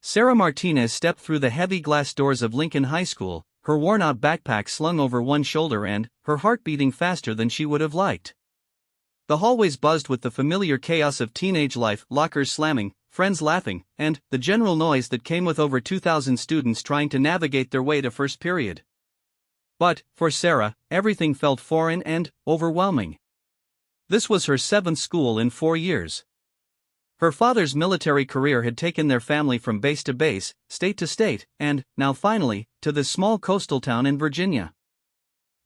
Sarah Martinez stepped through the heavy glass doors of Lincoln High School, her worn-out backpack slung over one shoulder and her heart beating faster than she would have liked. The hallways buzzed with the familiar chaos of teenage life, lockers slamming, friends laughing, and the general noise that came with over 2,000 students trying to navigate their way to first period. But, for Sarah, everything felt foreign and overwhelming. This was her 7th school in 4 years. Her father's military career had taken their family from base to base, state to state, and, now finally, to this small coastal town in Virginia.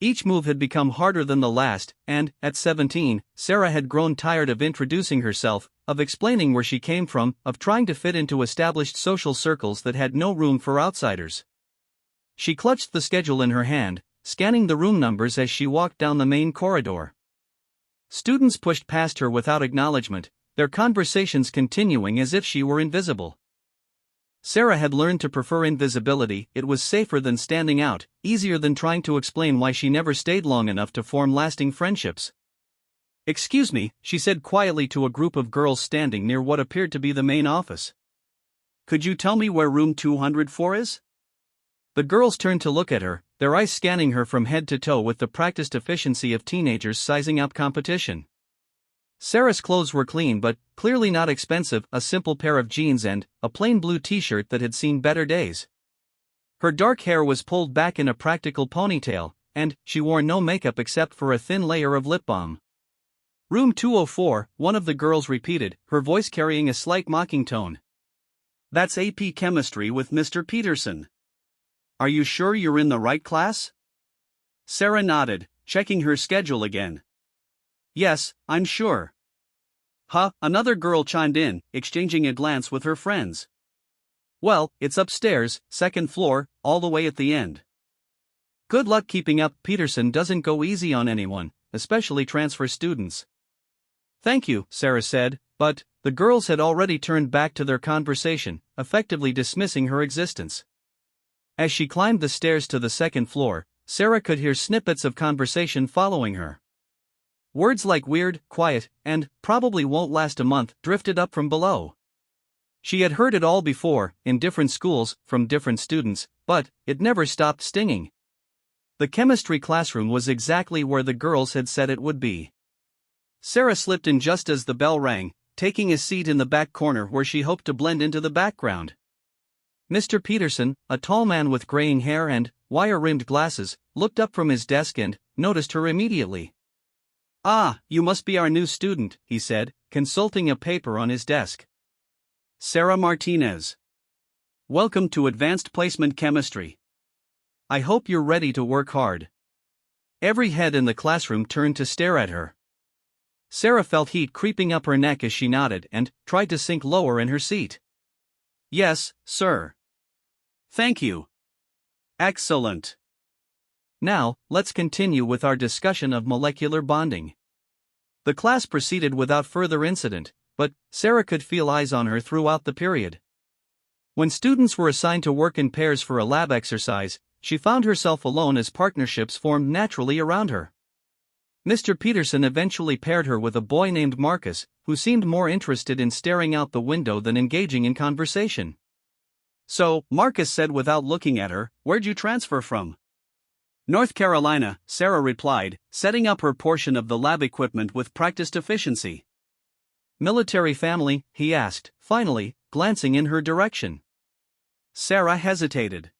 Each move had become harder than the last, and, at 17, Sarah had grown tired of introducing herself, of explaining where she came from, of trying to fit into established social circles that had no room for outsiders. She clutched the schedule in her hand, scanning the room numbers as she walked down the main corridor. Students pushed past her without acknowledgement, their conversations continuing as if she were invisible. Sarah had learned to prefer invisibility. It was safer than standing out, easier than trying to explain why she never stayed long enough to form lasting friendships. "Excuse me," she said quietly to a group of girls standing near what appeared to be the main office. "Could you tell me where room 204 is?" The girls turned to look at her, their eyes scanning her from head to toe with the practiced efficiency of teenagers sizing up competition. Sarah's clothes were clean but clearly not expensive, a simple pair of jeans and a plain blue t-shirt that had seen better days. Her dark hair was pulled back in a practical ponytail, and she wore no makeup except for a thin layer of lip balm. "Room 204, one of the girls repeated, her voice carrying a slight mocking tone. "That's AP Chemistry with Mr. Peterson. Are you sure you're in the right class?" Sarah nodded, checking her schedule again. "Yes, I'm sure." "Huh," another girl chimed in, exchanging a glance with her friends. "Well, it's upstairs, 2nd floor, all the way at the end." "Good luck keeping up. Peterson doesn't go easy on anyone, especially transfer students." "Thank you," Sarah said, but the girls had already turned back to their conversation, effectively dismissing her existence. As she climbed the stairs to the 2nd floor, Sarah could hear snippets of conversation following her. Words like weird, quiet, and probably won't last a month drifted up from below. She had heard it all before, in different schools, from different students, but it never stopped stinging. The chemistry classroom was exactly where the girls had said it would be. Sarah slipped in just as the bell rang, taking a seat in the back corner where she hoped to blend into the background. Mr. Peterson, a tall man with graying hair and wire-rimmed glasses, looked up from his desk and noticed her immediately. "Ah, you must be our new student," he said, consulting a paper on his desk. "Sarah Martinez. Welcome to Advanced Placement Chemistry. I hope you're ready to work hard." Every head in the classroom turned to stare at her. Sarah felt heat creeping up her neck as she nodded and tried to sink lower in her seat. "Yes, sir." "Thank you." "Excellent. Now, let's continue with our discussion of molecular bonding." The class proceeded without further incident, but Sarah could feel eyes on her throughout the period. When students were assigned to work in pairs for a lab exercise, she found herself alone as partnerships formed naturally around her. Mr. Peterson eventually paired her with a boy named Marcus, who seemed more interested in staring out the window than engaging in conversation. "So," Marcus said without looking at her, "where'd you transfer from?" "North Carolina," Sarah replied, setting up her portion of the lab equipment with practiced efficiency. "Military family?" he asked, finally, glancing in her direction. Sarah hesitated.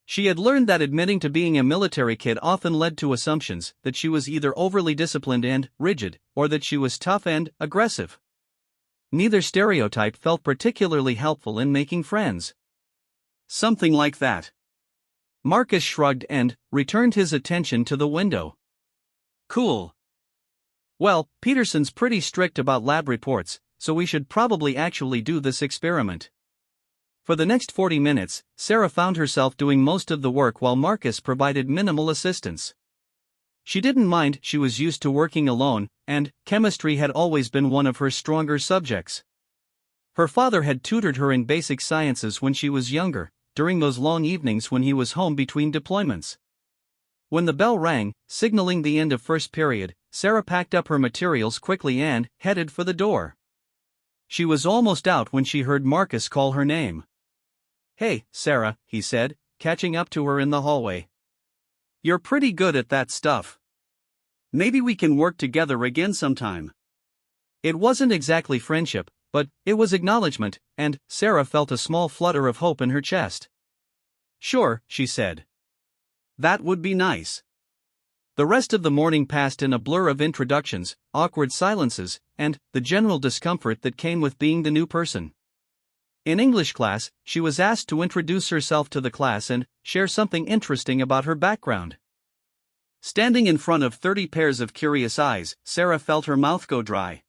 She had learned that admitting to being a military kid often led to assumptions that she was either overly disciplined and rigid, or that she was tough and aggressive. Neither stereotype felt particularly helpful in making friends. "Something like that." Marcus shrugged and returned his attention to the window. "Cool. Well, Peterson's pretty strict about lab reports, so we should probably actually do this experiment." For the next 40 minutes, Sarah found herself doing most of the work while Marcus provided minimal assistance. She didn't mind, she was used to working alone, and chemistry had always been one of her stronger subjects. Her father had tutored her in basic sciences when she was younger, during those long evenings when he was home between deployments. When the bell rang, signaling the end of first period, Sarah packed up her materials quickly and headed for the door. She was almost out when she heard Marcus call her name. "Hey, Sarah," he said, catching up to her in the hallway. "You're pretty good at that stuff. Maybe we can work together again sometime." It wasn't exactly friendship, but it was acknowledgement, and Sarah felt a small flutter of hope in her chest. "Sure," she said. "That would be nice." The rest of the morning passed in a blur of introductions, awkward silences, and the general discomfort that came with being the new person. In English class, she was asked to introduce herself to the class and share something interesting about her background. Standing in front of 30 pairs of curious eyes, Sarah felt her mouth go dry.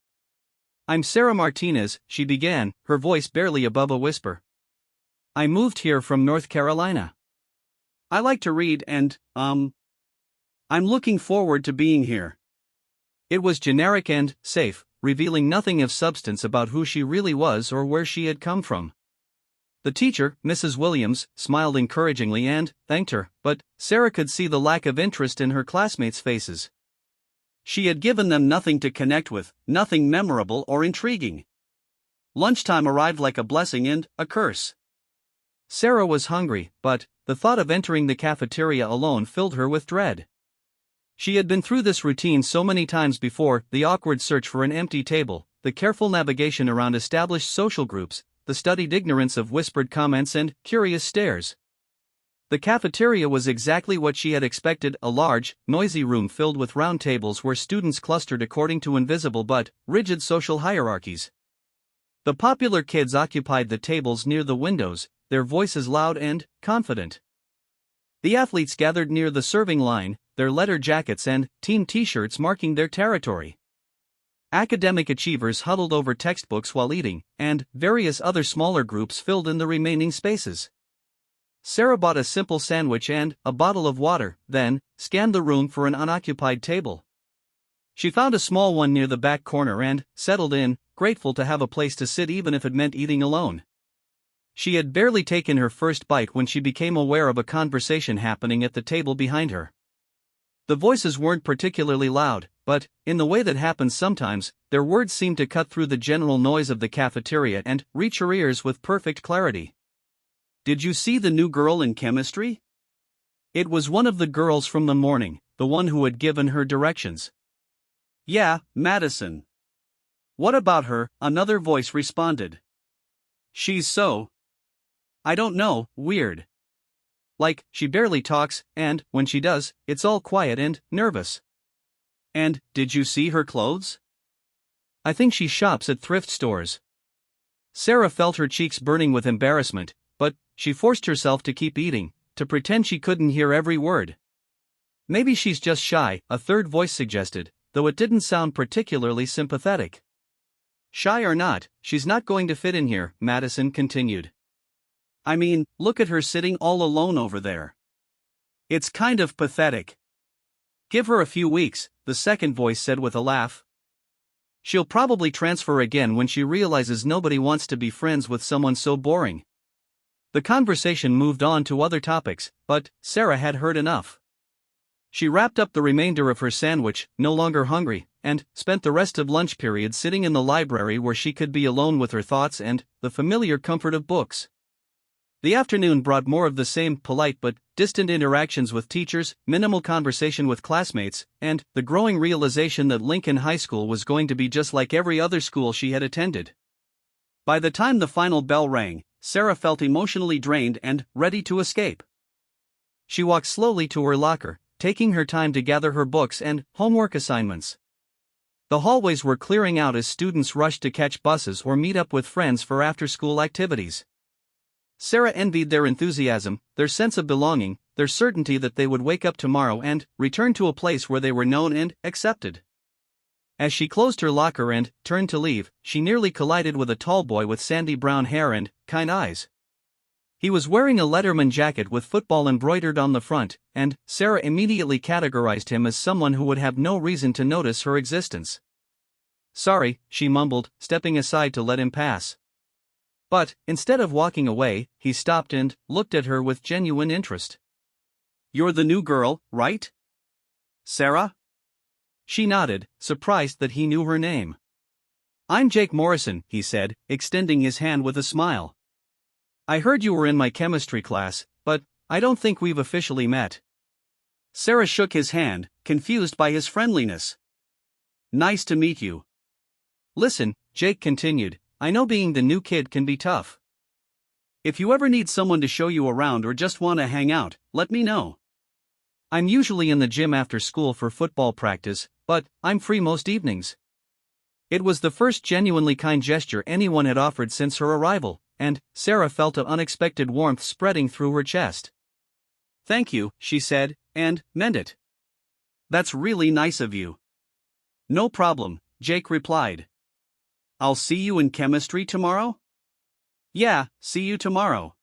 "I'm Sarah Martinez," she began, her voice barely above a whisper. "I moved here from North Carolina. I like to read and, I'm looking forward to being here." It was generic and safe, revealing nothing of substance about who she really was or where she had come from. The teacher, Mrs. Williams, smiled encouragingly and thanked her, but Sarah could see the lack of interest in her classmates' faces. She had given them nothing to connect with, nothing memorable or intriguing. Lunchtime arrived like a blessing and a curse. Sarah was hungry, but the thought of entering the cafeteria alone filled her with dread. She had been through this routine so many times before: the awkward search for an empty table, the careful navigation around established social groups, the studied ignorance of whispered comments and curious stares. The cafeteria was exactly what she had expected: a large, noisy room filled with round tables where students clustered according to invisible but rigid social hierarchies. The popular kids occupied the tables near the windows, their voices loud and confident. The athletes gathered near the serving line, their leather jackets and team t-shirts marking their territory. Academic achievers huddled over textbooks while eating, and various other smaller groups filled in the remaining spaces. Sarah bought a simple sandwich and a bottle of water, then scanned the room for an unoccupied table. She found a small one near the back corner and settled in, grateful to have a place to sit even if it meant eating alone. She had barely taken her first bite when she became aware of a conversation happening at the table behind her. The voices weren't particularly loud, but, in the way that happens sometimes, their words seemed to cut through the general noise of the cafeteria and reach her ears with perfect clarity. "Did you see the new girl in chemistry?" It was one of the girls from the morning, the one who had given her directions. "Yeah, Madison." "What about her?" another voice responded. "She's so, I don't know, weird. Like, she barely talks, and, when she does, it's all quiet and nervous." "And, did you see her clothes?" "I think she shops at thrift stores." Sarah felt her cheeks burning with embarrassment, but she forced herself to keep eating, to pretend she couldn't hear every word. "Maybe she's just shy," a third voice suggested, though it didn't sound particularly sympathetic. "Shy or not, she's not going to fit in here," Madison continued. "I mean, look at her sitting all alone over there. It's kind of pathetic." "Give her a few weeks," the second voice said with a laugh. "She'll probably transfer again when she realizes nobody wants to be friends with someone so boring." The conversation moved on to other topics, but Sarah had heard enough. She wrapped up the remainder of her sandwich, no longer hungry, and spent the rest of lunch period sitting in the library where she could be alone with her thoughts and the familiar comfort of books. The afternoon brought more of the same polite but distant interactions with teachers, minimal conversation with classmates, and the growing realization that Lincoln High School was going to be just like every other school she had attended. By the time the final bell rang, Sarah felt emotionally drained and ready to escape. She walked slowly to her locker, taking her time to gather her books and homework assignments. The hallways were clearing out as students rushed to catch buses or meet up with friends for after-school activities. Sarah envied their enthusiasm, their sense of belonging, their certainty that they would wake up tomorrow and return to a place where they were known and accepted. As she closed her locker and turned to leave, she nearly collided with a tall boy with sandy brown hair and kind eyes. He was wearing a Letterman jacket with football embroidered on the front, and Sarah immediately categorized him as someone who would have no reason to notice her existence. "Sorry," she mumbled, stepping aside to let him pass. But, instead of walking away, he stopped and looked at her with genuine interest. "You're the new girl, right? Sarah?" She nodded, surprised that he knew her name. "I'm Jake Morrison," he said, extending his hand with a smile. I heard you were in my chemistry class, but I don't think we've officially met. Sarah shook his hand, confused by his friendliness. Nice to meet you. Listen, Jake continued, I know being the new kid can be tough. If you ever need someone to show you around or just want to hang out, let me know. I'm usually in the gym after school for football practice, but I'm free most evenings. It was the first genuinely kind gesture anyone had offered since her arrival, and Sarah felt an unexpected warmth spreading through her chest. Thank you, she said, and meant it. That's really nice of you. No problem, Jake replied. I'll see you in chemistry tomorrow? Yeah, see you tomorrow.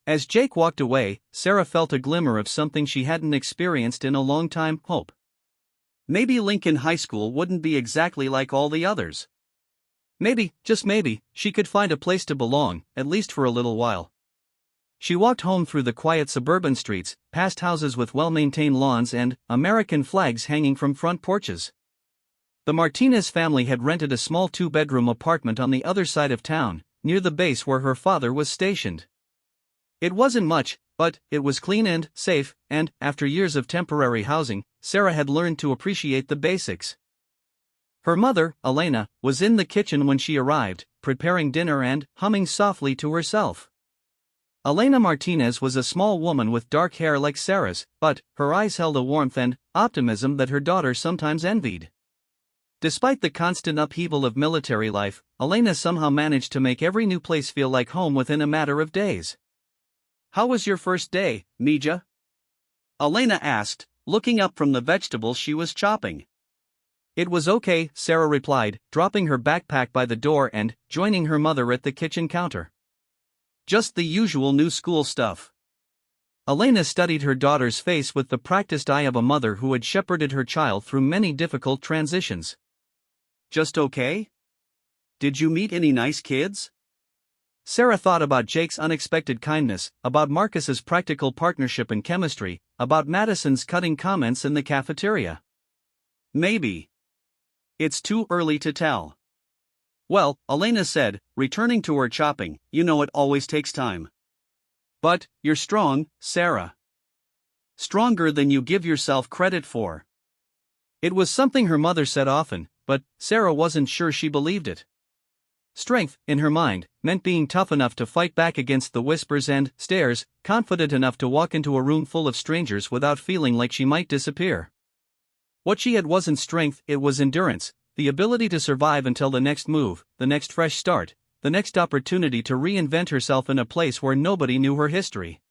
As Jake walked away, Sarah felt a glimmer of something she hadn't experienced in a long time, hope. Maybe Lincoln High School wouldn't be exactly like all the others. Maybe, just maybe, she could find a place to belong, at least for a little while. She walked home through the quiet suburban streets, past houses with well-maintained lawns and American flags hanging from front porches. The Martinez family had rented a small two-bedroom apartment on the other side of town, near the base where her father was stationed. It wasn't much, but it was clean and safe, and, after years of temporary housing, Sarah had learned to appreciate the basics. Her mother, Elena, was in the kitchen when she arrived, preparing dinner and humming softly to herself. Elena Martinez was a small woman with dark hair like Sarah's, but her eyes held a warmth and optimism that her daughter sometimes envied. Despite the constant upheaval of military life, Elena somehow managed to make every new place feel like home within a matter of days. How was your first day, Mija? Elena asked, looking up from the vegetables she was chopping. It was okay, Sarah replied, dropping her backpack by the door and joining her mother at the kitchen counter. Just the usual new school stuff. Elena studied her daughter's face with the practiced eye of a mother who had shepherded her child through many difficult transitions. Just okay? Did you meet any nice kids? Sarah thought about Jake's unexpected kindness, about Marcus's practical partnership in chemistry, about Madison's cutting comments in the cafeteria. Maybe. It's too early to tell. Well, Elena said, returning to her chopping, you know it always takes time. But, you're strong, Sarah. Stronger than you give yourself credit for. It was something her mother said often, but Sarah wasn't sure she believed it. Strength, in her mind, meant being tough enough to fight back against the whispers and stares, confident enough to walk into a room full of strangers without feeling like she might disappear. What she had wasn't strength, it was endurance, the ability to survive until the next move, the next fresh start, the next opportunity to reinvent herself in a place where nobody knew her history.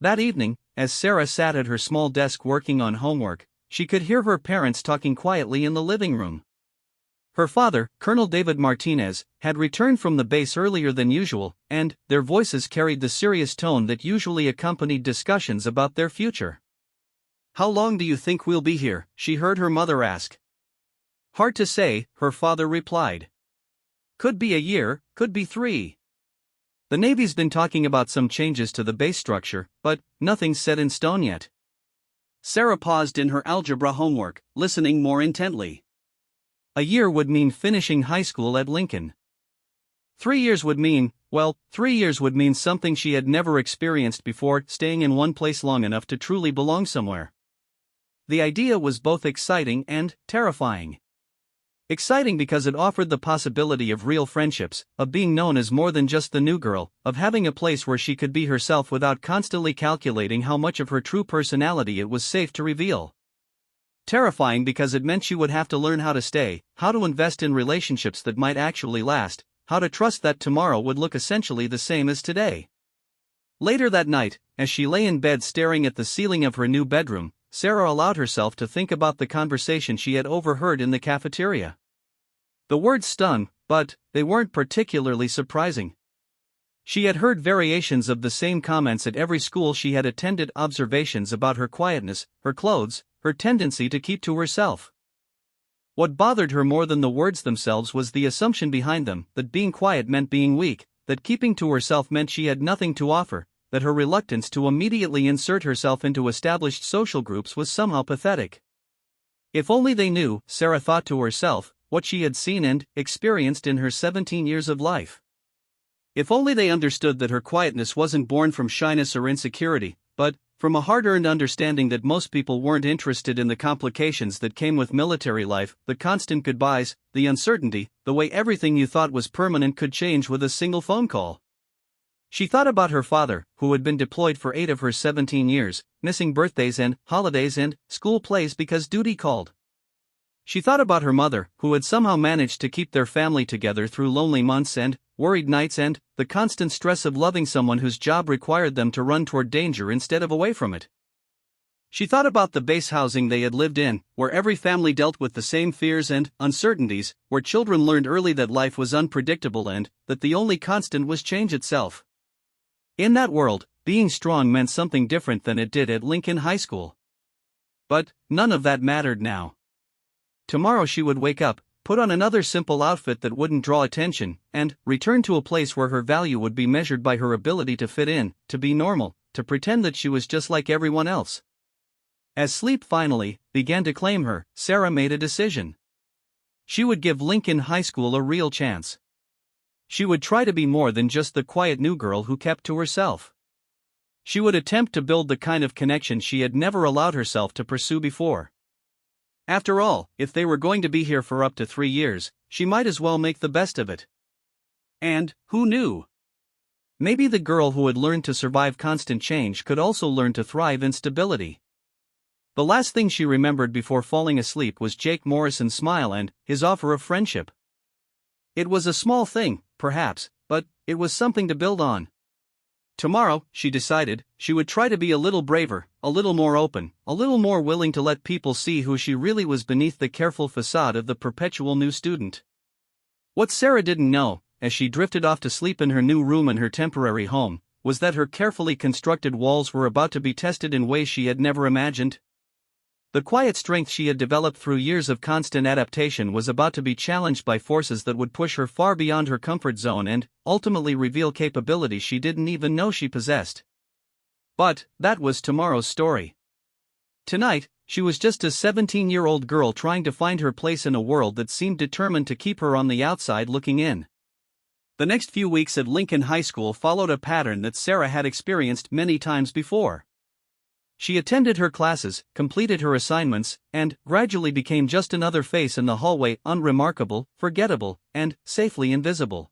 That evening, as Sarah sat at her small desk working on homework, she could hear her parents talking quietly in the living room. Her father, Colonel David Martinez, had returned from the base earlier than usual, and their voices carried the serious tone that usually accompanied discussions about their future. How long do you think we'll be here? She heard her mother ask. Hard to say, her father replied. Could be a year, could be 3. The Navy's been talking about some changes to the base structure, but nothing's set in stone yet. Sarah paused in her algebra homework, listening more intently. A year would mean finishing high school at Lincoln. 3 years would mean, well, 3 years would mean something she had never experienced before, staying in one place long enough to truly belong somewhere. The idea was both exciting and terrifying. Exciting because it offered the possibility of real friendships, of being known as more than just the new girl, of having a place where she could be herself without constantly calculating how much of her true personality it was safe to reveal. Terrifying because it meant she would have to learn how to stay, how to invest in relationships that might actually last, how to trust that tomorrow would look essentially the same as today. Later that night, as she lay in bed staring at the ceiling of her new bedroom, Sarah allowed herself to think about the conversation she had overheard in the cafeteria. The words stung, but they weren't particularly surprising. She had heard variations of the same comments at every school she had attended, observations about her quietness, her clothes, her tendency to keep to herself. What bothered her more than the words themselves was the assumption behind them, that being quiet meant being weak, that keeping to herself meant she had nothing to offer, that her reluctance to immediately insert herself into established social groups was somehow pathetic. If only they knew, Sarah thought to herself, what she had seen and experienced in her 17 years of life. If only they understood that her quietness wasn't born from shyness or insecurity, but from a hard-earned understanding that most people weren't interested in the complications that came with military life, the constant goodbyes, the uncertainty, the way everything you thought was permanent could change with a single phone call. She thought about her father, who had been deployed for 8 of her 17 years, missing birthdays and holidays and school plays because duty called. She thought about her mother, who had somehow managed to keep their family together through lonely months and worried nights and the constant stress of loving someone whose job required them to run toward danger instead of away from it. She thought about the base housing they had lived in, where every family dealt with the same fears and uncertainties, where children learned early that life was unpredictable and that the only constant was change itself. In that world, being strong meant something different than it did at Lincoln High School. But none of that mattered now. Tomorrow she would wake up, put on another simple outfit that wouldn't draw attention, and return to a place where her value would be measured by her ability to fit in, to be normal, to pretend that she was just like everyone else. As sleep finally began to claim her, Sarah made a decision. She would give Lincoln High School a real chance. She would try to be more than just the quiet new girl who kept to herself. She would attempt to build the kind of connection she had never allowed herself to pursue before. After all, if they were going to be here for up to 3 years, she might as well make the best of it. And, who knew? Maybe the girl who had learned to survive constant change could also learn to thrive in stability. The last thing she remembered before falling asleep was Jake Morrison's smile and his offer of friendship. It was a small thing, perhaps, but it was something to build on. Tomorrow, she decided, she would try to be a little braver, a little more open, a little more willing to let people see who she really was beneath the careful facade of the perpetual new student. What Sarah didn't know, as she drifted off to sleep in her new room in her temporary home, was that her carefully constructed walls were about to be tested in ways she had never imagined. The quiet strength she had developed through years of constant adaptation was about to be challenged by forces that would push her far beyond her comfort zone and ultimately reveal capabilities she didn't even know she possessed. But that was tomorrow's story. Tonight, she was just a 17-year-old girl trying to find her place in a world that seemed determined to keep her on the outside looking in. The next few weeks at Lincoln High School followed a pattern that Sarah had experienced many times before. She attended her classes, completed her assignments, and gradually became just another face in the hallway, unremarkable, forgettable, and safely invisible.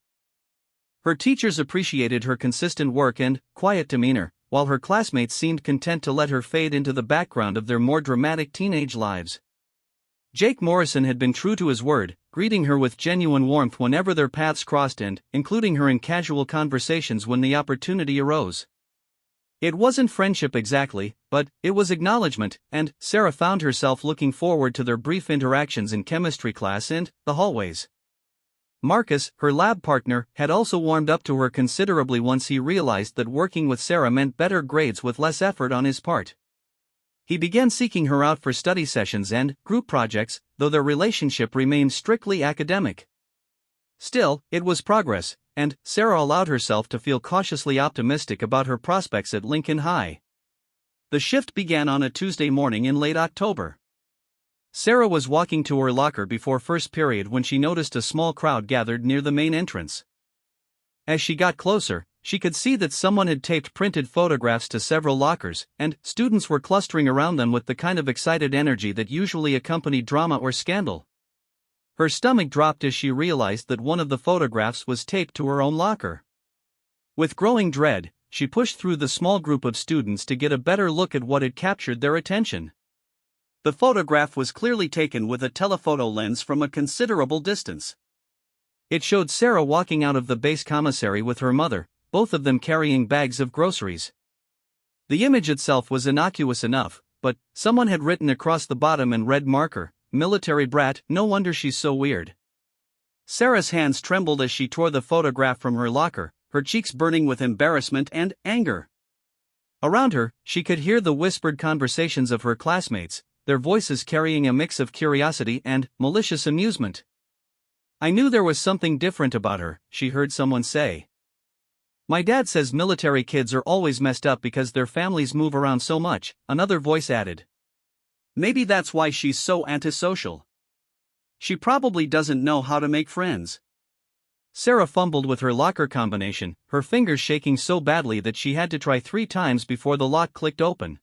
Her teachers appreciated her consistent work and quiet demeanor, while her classmates seemed content to let her fade into the background of their more dramatic teenage lives. Jake Morrison had been true to his word, greeting her with genuine warmth whenever their paths crossed and including her in casual conversations when the opportunity arose. It wasn't friendship exactly, but it was acknowledgement, and Sarah found herself looking forward to their brief interactions in chemistry class and the hallways. Marcus, her lab partner, had also warmed up to her considerably once he realized that working with Sarah meant better grades with less effort on his part. He began seeking her out for study sessions and group projects, though their relationship remained strictly academic. Still, it was progress, and Sarah allowed herself to feel cautiously optimistic about her prospects at Lincoln High. The shift began on a Tuesday morning in late October. Sarah was walking to her locker before first period when she noticed a small crowd gathered near the main entrance. As she got closer, she could see that someone had taped printed photographs to several lockers, and students were clustering around them with the kind of excited energy that usually accompanied drama or scandal. Her stomach dropped as she realized that one of the photographs was taped to her own locker. With growing dread, she pushed through the small group of students to get a better look at what had captured their attention. The photograph was clearly taken with a telephoto lens from a considerable distance. It showed Sarah walking out of the base commissary with her mother, both of them carrying bags of groceries. The image itself was innocuous enough, but someone had written across the bottom in red marker, "Military brat, no wonder she's so weird." Sarah's hands trembled as she tore the photograph from her locker, her cheeks burning with embarrassment and anger. Around her, she could hear the whispered conversations of her classmates, their voices carrying a mix of curiosity and malicious amusement. "I knew there was something different about her," she heard someone say. "My dad says military kids are always messed up because their families move around so much," another voice added. "Maybe that's why she's so antisocial. She probably doesn't know how to make friends." Sarah fumbled with her locker combination, her fingers shaking so badly that she had to try 3 times before the lock clicked open.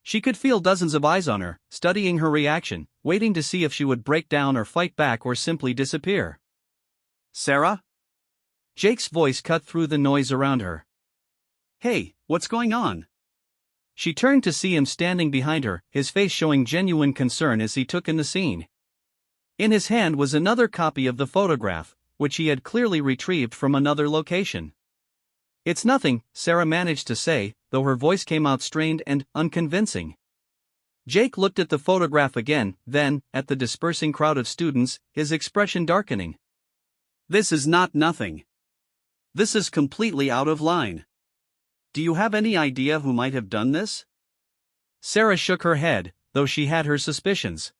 She could feel dozens of eyes on her, studying her reaction, waiting to see if she would break down or fight back or simply disappear. "Sarah?" Jake's voice cut through the noise around her. "Hey, what's going on?" She turned to see him standing behind her, his face showing genuine concern as he took in the scene. In his hand was another copy of the photograph, which he had clearly retrieved from another location. "It's nothing," Sarah managed to say, though her voice came out strained and unconvincing. Jake looked at the photograph again, then at the dispersing crowd of students, his expression darkening. "This is not nothing. This is completely out of line. Do you have any idea who might have done this?" Sarah shook her head, though she had her suspicions.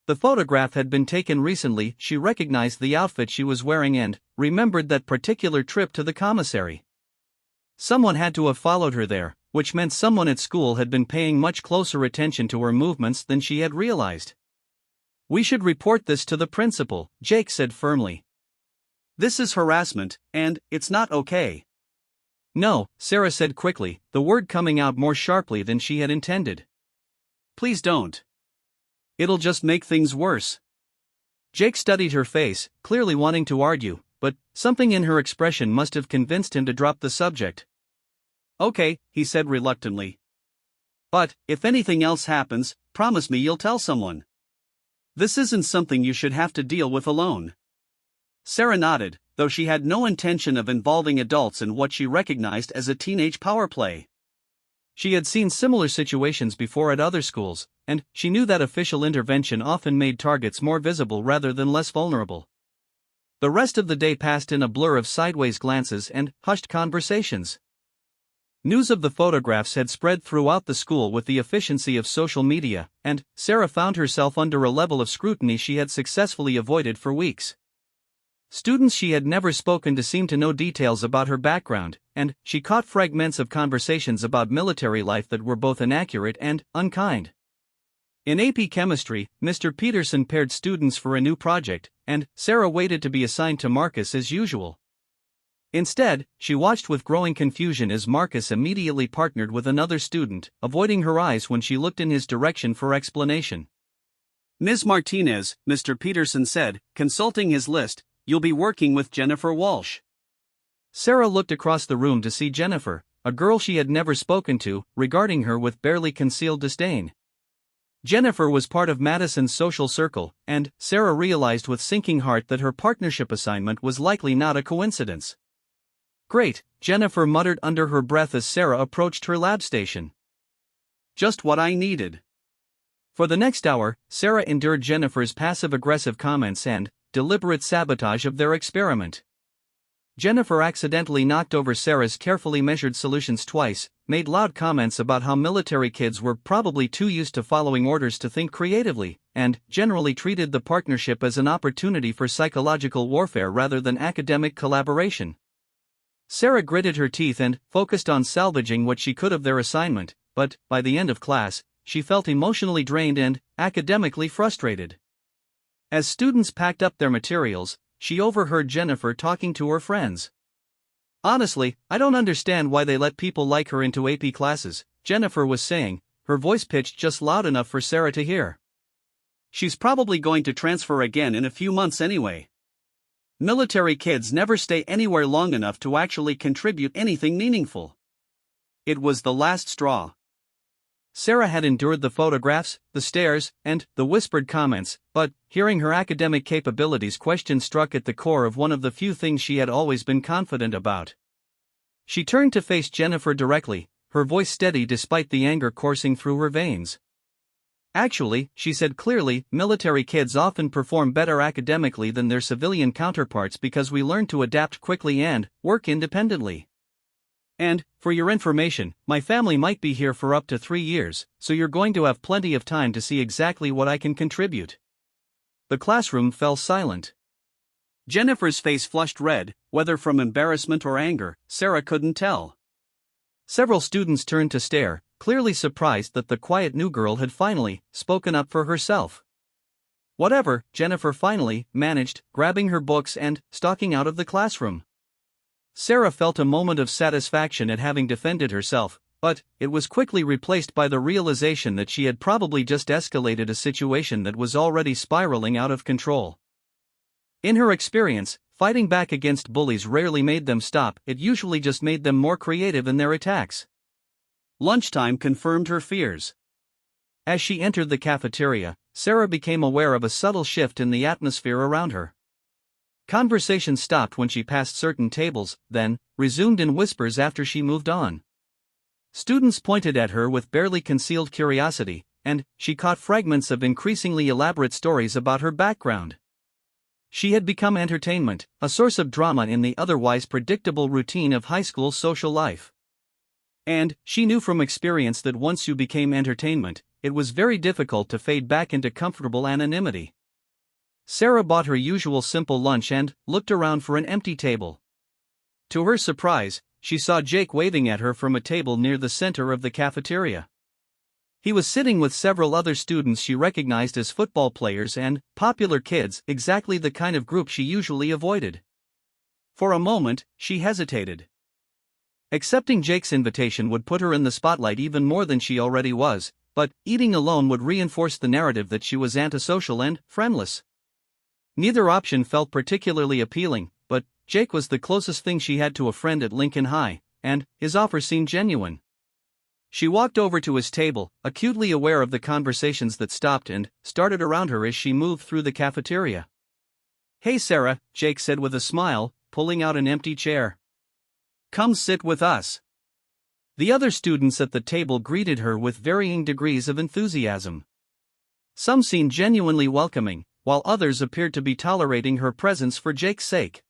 The photograph had been taken recently. She recognized the outfit she was wearing and remembered that particular trip to the commissary. Someone had to have followed her there, which meant someone at school had been paying much closer attention to her movements than she had realized. "We should report this to the principal," Jake said firmly. "This is harassment, and it's not okay." "No," Sarah said quickly, the word coming out more sharply than she had intended. "Please don't. It'll just make things worse." Jake studied her face, clearly wanting to argue, but something in her expression must have convinced him to drop the subject. "Okay," he said reluctantly. "But, if anything else happens, promise me you'll tell someone. This isn't something you should have to deal with alone." Sarah nodded, though she had no intention of involving adults in what she recognized as a teenage power play. She had seen similar situations before at other schools, and she knew that official intervention often made targets more visible rather than less vulnerable. The rest of the day passed in a blur of sideways glances and hushed conversations. News of the photographs had spread throughout the school with the efficiency of social media, and Sarah found herself under a level of scrutiny she had successfully avoided for weeks. Students she had never spoken to seemed to know details about her background, and she caught fragments of conversations about military life that were both inaccurate and unkind. In AP Chemistry, Mr. Peterson paired students for a new project, and Sarah waited to be assigned to Marcus as usual. Instead, she watched with growing confusion as Marcus immediately partnered with another student, avoiding her eyes when she looked in his direction for explanation. "Ms. Martinez," Mr. Peterson said, consulting his list, "you'll be working with Jennifer Walsh." Sarah looked across the room to see Jennifer, a girl she had never spoken to, regarding her with barely concealed disdain. Jennifer was part of Madison's social circle, and Sarah realized with sinking heart that her partnership assignment was likely not a coincidence. "Great," Jennifer muttered under her breath as Sarah approached her lab station. "Just what I needed." For the next hour, Sarah endured Jennifer's passive-aggressive comments and deliberate sabotage of their experiment. Jennifer accidentally knocked over Sarah's carefully measured solutions twice, made loud comments about how military kids were probably too used to following orders to think creatively, and generally treated the partnership as an opportunity for psychological warfare rather than academic collaboration. Sarah gritted her teeth and focused on salvaging what she could of their assignment, but by the end of class, she felt emotionally drained and academically frustrated. As students packed up their materials, she overheard Jennifer talking to her friends. "Honestly, I don't understand why they let people like her into AP classes," Jennifer was saying, her voice pitched just loud enough for Sarah to hear. "She's probably going to transfer again in a few months anyway. Military kids never stay anywhere long enough to actually contribute anything meaningful." It was the last straw. Sarah had endured the photographs, the stares, and the whispered comments, but, hearing her academic capabilities questioned struck at the core of one of the few things she had always been confident about. She turned to face Jennifer directly, her voice steady despite the anger coursing through her veins. "Actually," she said clearly, "military kids often perform better academically than their civilian counterparts because we learn to adapt quickly and work independently. And, for your information, my family might be here for up to 3 years, so you're going to have plenty of time to see exactly what I can contribute." The classroom fell silent. Jennifer's face flushed red, whether from embarrassment or anger, Sarah couldn't tell. Several students turned to stare, clearly surprised that the quiet new girl had finally spoken up for herself. Whatever, Jennifer finally managed, grabbing her books and stalking out of the classroom. Sarah felt a moment of satisfaction at having defended herself, but it was quickly replaced by the realization that she had probably just escalated a situation that was already spiraling out of control. In her experience, fighting back against bullies rarely made them stop, it usually just made them more creative in their attacks. Lunchtime confirmed her fears. As she entered the cafeteria, Sarah became aware of a subtle shift in the atmosphere around her. Conversation stopped when she passed certain tables, then resumed in whispers after she moved on. Students pointed at her with barely concealed curiosity, and she caught fragments of increasingly elaborate stories about her background. She had become entertainment, a source of drama in the otherwise predictable routine of high school social life. And she knew from experience that once you became entertainment, it was very difficult to fade back into comfortable anonymity. Sarah bought her usual simple lunch and looked around for an empty table. To her surprise, she saw Jake waving at her from a table near the center of the cafeteria. He was sitting with several other students she recognized as football players and popular kids, exactly the kind of group she usually avoided. For a moment, she hesitated. Accepting Jake's invitation would put her in the spotlight even more than she already was, but eating alone would reinforce the narrative that she was antisocial and friendless. Neither option felt particularly appealing, but Jake was the closest thing she had to a friend at Lincoln High, and his offer seemed genuine. She walked over to his table, acutely aware of the conversations that stopped and started around her as she moved through the cafeteria. "Hey Sarah," Jake said with a smile, pulling out an empty chair. "Come sit with us." The other students at the table greeted her with varying degrees of enthusiasm. Some seemed genuinely welcoming, while others appeared to be tolerating her presence for Jake's sake.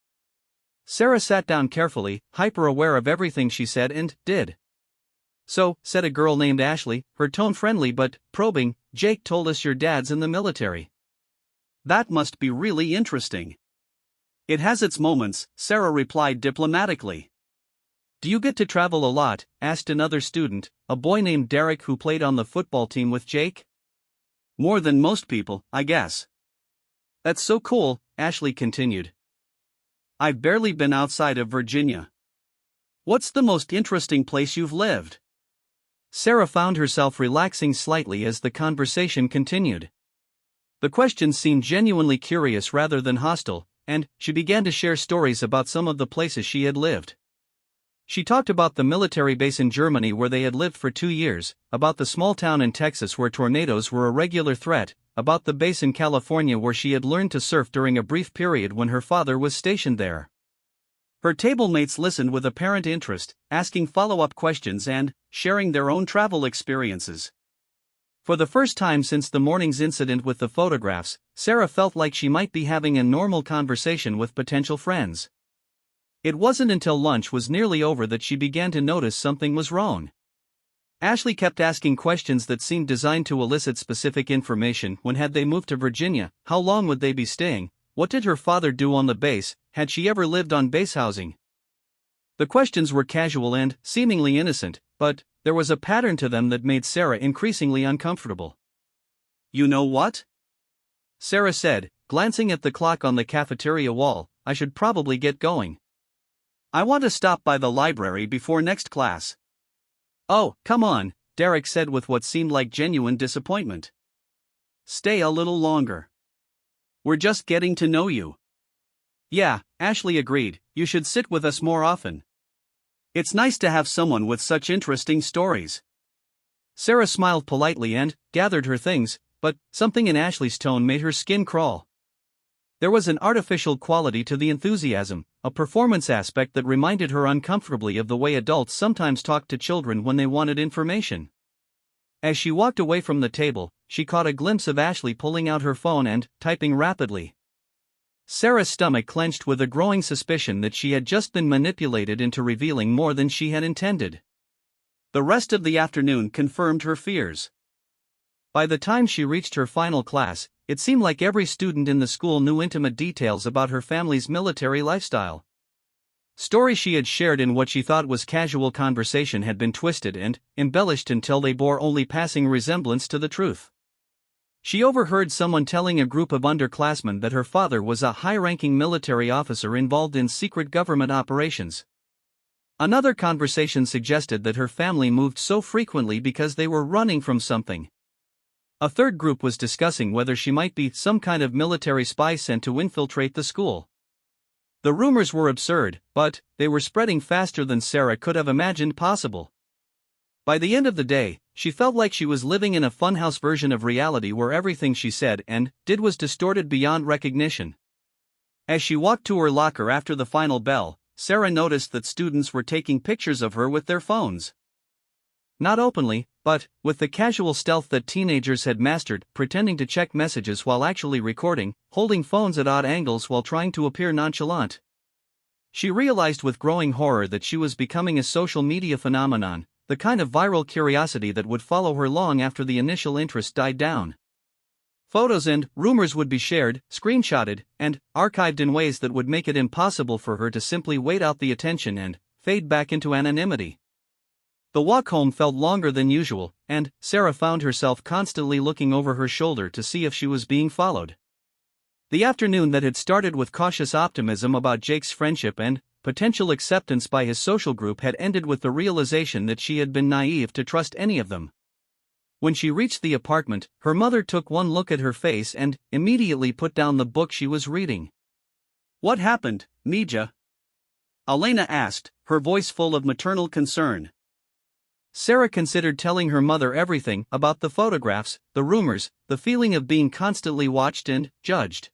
Sarah sat down carefully, hyper-aware of everything she said and did. "So," said a girl named Ashley, her tone friendly but probing, "Jake told us your dad's in the military. That must be really interesting." "It has its moments," Sarah replied diplomatically. "Do you get to travel a lot?" asked another student, a boy named Derek who played on the football team with Jake. "More than most people, I guess." "That's so cool," Ashley continued. "I've barely been outside of Virginia." "What's the most interesting place you've lived?" Sarah found herself relaxing slightly as the conversation continued. The questions seemed genuinely curious rather than hostile, and she began to share stories about some of the places she had lived. She talked about the military base in Germany where they had lived for 2 years, about the small town in Texas where tornadoes were a regular threat, about the base in California where she had learned to surf during a brief period when her father was stationed there. Her table mates listened with apparent interest, asking follow-up questions and sharing their own travel experiences. For the first time since the morning's incident with the photographs, Sarah felt like she might be having a normal conversation with potential friends. It wasn't until lunch was nearly over that she began to notice something was wrong. Ashley kept asking questions that seemed designed to elicit specific information. When had they moved to Virginia? How long would they be staying? What did her father do on the base? Had she ever lived on base housing? The questions were casual and seemingly innocent, but there was a pattern to them that made Sarah increasingly uncomfortable. "You know what?" Sarah said, glancing at the clock on the cafeteria wall, "I should probably get going. I want to stop by the library before next class." "Oh, come on," Derek said with what seemed like genuine disappointment. "Stay a little longer. We're just getting to know you." "Yeah," Ashley agreed, "you should sit with us more often. It's nice to have someone with such interesting stories." Sarah smiled politely and gathered her things, but something in Ashley's tone made her skin crawl. There was an artificial quality to the enthusiasm, a performance aspect that reminded her uncomfortably of the way adults sometimes talk to children when they wanted information. As she walked away from the table, she caught a glimpse of Ashley pulling out her phone and typing rapidly. Sarah's stomach clenched with a growing suspicion that she had just been manipulated into revealing more than she had intended. The rest of the afternoon confirmed her fears. By the time she reached her final class, it seemed like every student in the school knew intimate details about her family's military lifestyle. Stories she had shared in what she thought was casual conversation had been twisted and embellished until they bore only passing resemblance to the truth. She overheard someone telling a group of underclassmen that her father was a high-ranking military officer involved in secret government operations. Another conversation suggested that her family moved so frequently because they were running from something. A third group was discussing whether she might be some kind of military spy sent to infiltrate the school. The rumors were absurd, but they were spreading faster than Sarah could have imagined possible. By the end of the day, she felt like she was living in a funhouse version of reality where everything she said and did was distorted beyond recognition. As she walked to her locker after the final bell, Sarah noticed that students were taking pictures of her with their phones. Not openly, but with the casual stealth that teenagers had mastered, pretending to check messages while actually recording, holding phones at odd angles while trying to appear nonchalant. She realized with growing horror that she was becoming a social media phenomenon, the kind of viral curiosity that would follow her long after the initial interest died down. Photos and rumors would be shared, screenshotted, and archived in ways that would make it impossible for her to simply wait out the attention and fade back into anonymity. The walk home felt longer than usual, and Sarah found herself constantly looking over her shoulder to see if she was being followed. The afternoon that had started with cautious optimism about Jake's friendship and potential acceptance by his social group had ended with the realization that she had been naive to trust any of them. When she reached the apartment, her mother took one look at her face and immediately put down the book she was reading. "What happened, Mija?" Elena asked, her voice full of maternal concern. Sarah considered telling her mother everything about the photographs, the rumors, the feeling of being constantly watched and judged.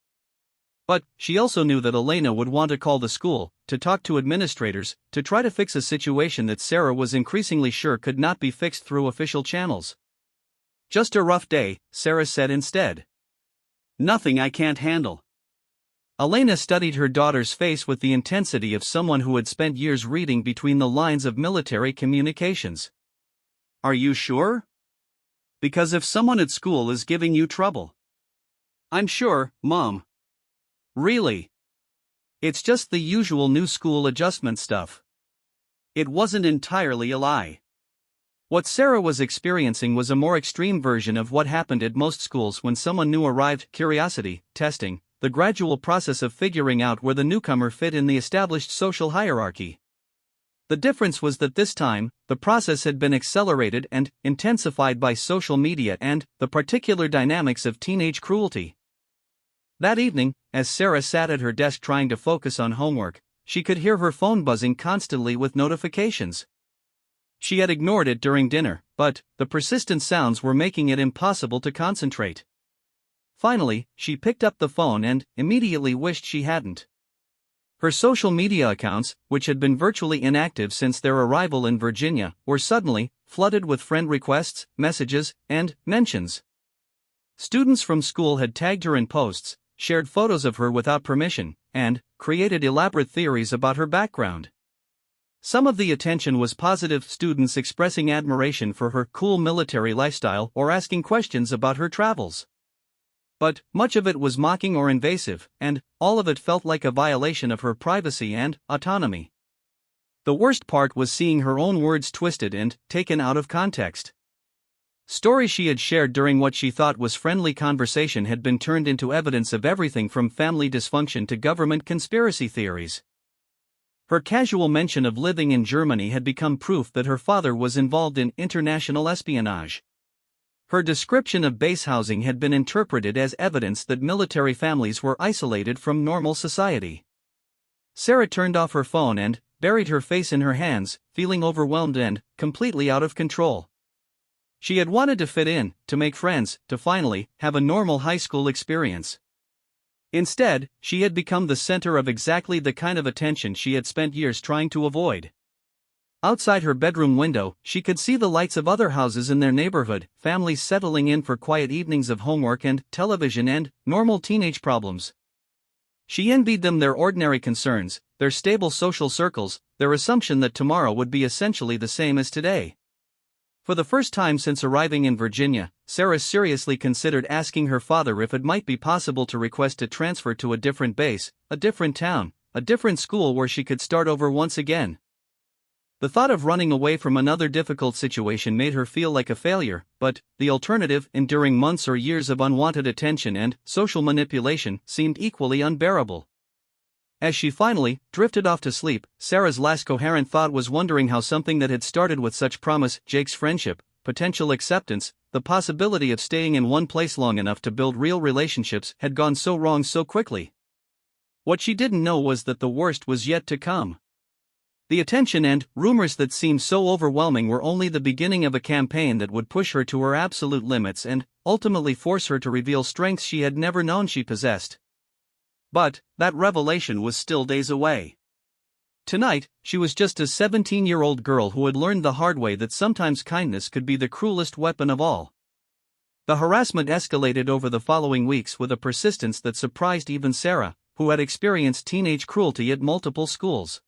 But she also knew that Elena would want to call the school, to talk to administrators, to try to fix a situation that Sarah was increasingly sure could not be fixed through official channels. "Just a rough day," Sarah said instead. "Nothing I can't handle." Elena studied her daughter's face with the intensity of someone who had spent years reading between the lines of military communications. "Are you sure? Because if someone at school is giving you trouble." "I'm sure, Mom." "Really? It's just the usual new school adjustment stuff." It wasn't entirely a lie. What Sarah was experiencing was a more extreme version of what happened at most schools when someone new arrived: curiosity, testing, the gradual process of figuring out where the newcomer fit in the established social hierarchy. The difference was that this time, the process had been accelerated and intensified by social media and the particular dynamics of teenage cruelty. That evening, as Sarah sat at her desk trying to focus on homework, she could hear her phone buzzing constantly with notifications. She had ignored it during dinner, but the persistent sounds were making it impossible to concentrate. Finally, she picked up the phone and immediately wished she hadn't. Her social media accounts, which had been virtually inactive since their arrival in Virginia, were suddenly flooded with friend requests, messages, and mentions. Students from school had tagged her in posts, shared photos of her without permission, and created elaborate theories about her background. Some of the attention was positive, students expressing admiration for her cool military lifestyle or asking questions about her travels. But much of it was mocking or invasive, and all of it felt like a violation of her privacy and autonomy. The worst part was seeing her own words twisted and taken out of context. Stories she had shared during what she thought was friendly conversation had been turned into evidence of everything from family dysfunction to government conspiracy theories. Her casual mention of living in Germany had become proof that her father was involved in international espionage. Her description of base housing had been interpreted as evidence that military families were isolated from normal society. Sarah turned off her phone and buried her face in her hands, feeling overwhelmed and completely out of control. She had wanted to fit in, to make friends, to finally have a normal high school experience. Instead, she had become the center of exactly the kind of attention she had spent years trying to avoid. Outside her bedroom window, she could see the lights of other houses in their neighborhood, families settling in for quiet evenings of homework and television and normal teenage problems. She envied them their ordinary concerns, their stable social circles, their assumption that tomorrow would be essentially the same as today. For the first time since arriving in Virginia, Sarah seriously considered asking her father if it might be possible to request a transfer to a different base, a different town, a different school where she could start over once again. The thought of running away from another difficult situation made her feel like a failure, but the alternative, enduring months or years of unwanted attention and social manipulation, seemed equally unbearable. As she finally drifted off to sleep, Sarah's last coherent thought was wondering how something that had started with such promise, Jake's friendship, potential acceptance, the possibility of staying in one place long enough to build real relationships, had gone so wrong so quickly. What she didn't know was that the worst was yet to come. The attention and rumors that seemed so overwhelming were only the beginning of a campaign that would push her to her absolute limits and ultimately force her to reveal strengths she had never known she possessed. But that revelation was still days away. Tonight, she was just a 17-year-old girl who had learned the hard way that sometimes kindness could be the cruelest weapon of all. The harassment escalated over the following weeks with a persistence that surprised even Sarah, who had experienced teenage cruelty at multiple schools.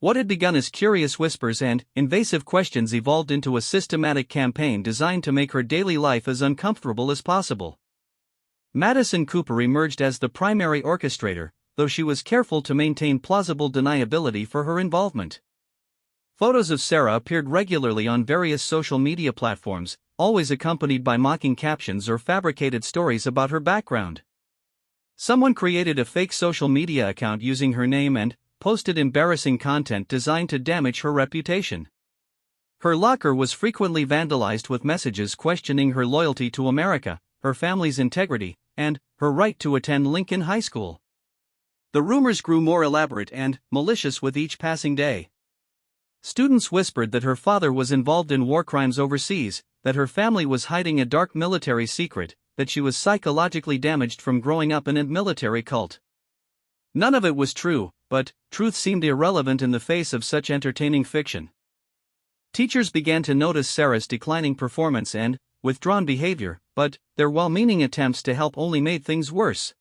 What had begun as curious whispers and invasive questions evolved into a systematic campaign designed to make her daily life as uncomfortable as possible. Madison Cooper emerged as the primary orchestrator, though she was careful to maintain plausible deniability for her involvement. Photos of Sarah appeared regularly on various social media platforms, always accompanied by mocking captions or fabricated stories about her background. Someone created a fake social media account using her name and posted embarrassing content designed to damage her reputation. Her locker was frequently vandalized with messages questioning her loyalty to America, her family's integrity, and her right to attend Lincoln High School. The rumors grew more elaborate and malicious with each passing day. Students whispered that her father was involved in war crimes overseas, that her family was hiding a dark military secret, that she was psychologically damaged from growing up in a military cult. None of it was true, but truth seemed irrelevant in the face of such entertaining fiction. Teachers began to notice Sarah's declining performance and withdrawn behavior, but their well-meaning attempts to help only made things worse.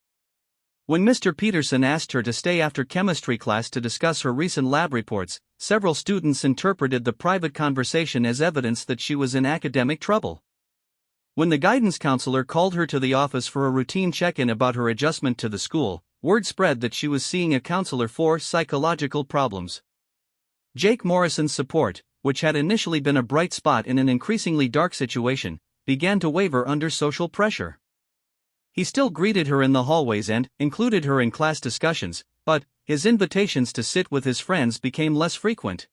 When Mr. Peterson asked her to stay after chemistry class to discuss her recent lab reports, several students interpreted the private conversation as evidence that she was in academic trouble. When the guidance counselor called her to the office for a routine check-in about her adjustment to the school, word spread that she was seeing a counselor for psychological problems. Jake Morrison's support, which had initially been a bright spot in an increasingly dark situation, began to waver under social pressure. He still greeted her in the hallways and included her in class discussions, but his invitations to sit with his friends became less frequent.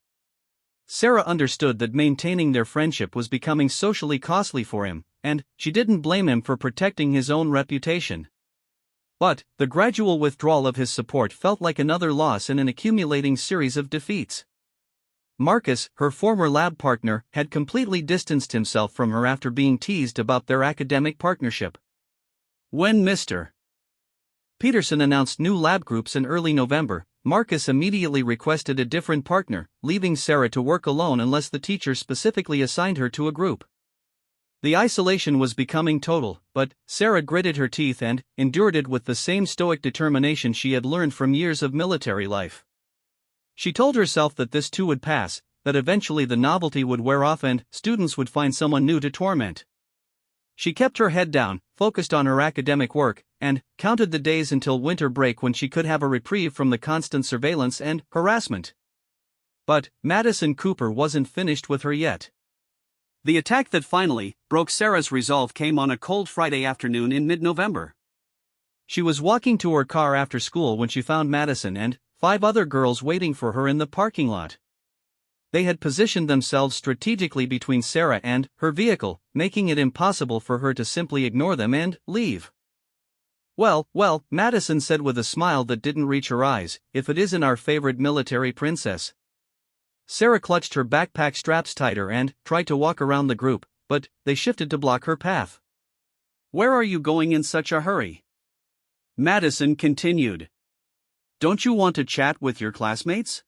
Sarah understood that maintaining their friendship was becoming socially costly for him, and she didn't blame him for protecting his own reputation. But the gradual withdrawal of his support felt like another loss in an accumulating series of defeats. Marcus, her former lab partner, had completely distanced himself from her after being teased about their academic partnership. When Mr. Peterson announced new lab groups in early November, Marcus immediately requested a different partner, leaving Sarah to work alone unless the teacher specifically assigned her to a group. The isolation was becoming total, but Sarah gritted her teeth and endured it with the same stoic determination she had learned from years of military life. She told herself that this too would pass, that eventually the novelty would wear off and students would find someone new to torment. She kept her head down, focused on her academic work, and counted the days until winter break when she could have a reprieve from the constant surveillance and harassment. But Madison Cooper wasn't finished with her yet. The attack that finally broke Sarah's resolve came on a cold Friday afternoon in mid-November. She was walking to her car after school when she found Madison and 5 other girls waiting for her in the parking lot. They had positioned themselves strategically between Sarah and her vehicle, making it impossible for her to simply ignore them and leave. Well, Madison said with a smile that didn't reach her eyes, if it isn't our favorite military princess. Sarah clutched her backpack straps tighter and tried to walk around the group, but they shifted to block her path. "Where are you going in such a hurry?" Madison continued. "Don't you want to chat with your classmates?"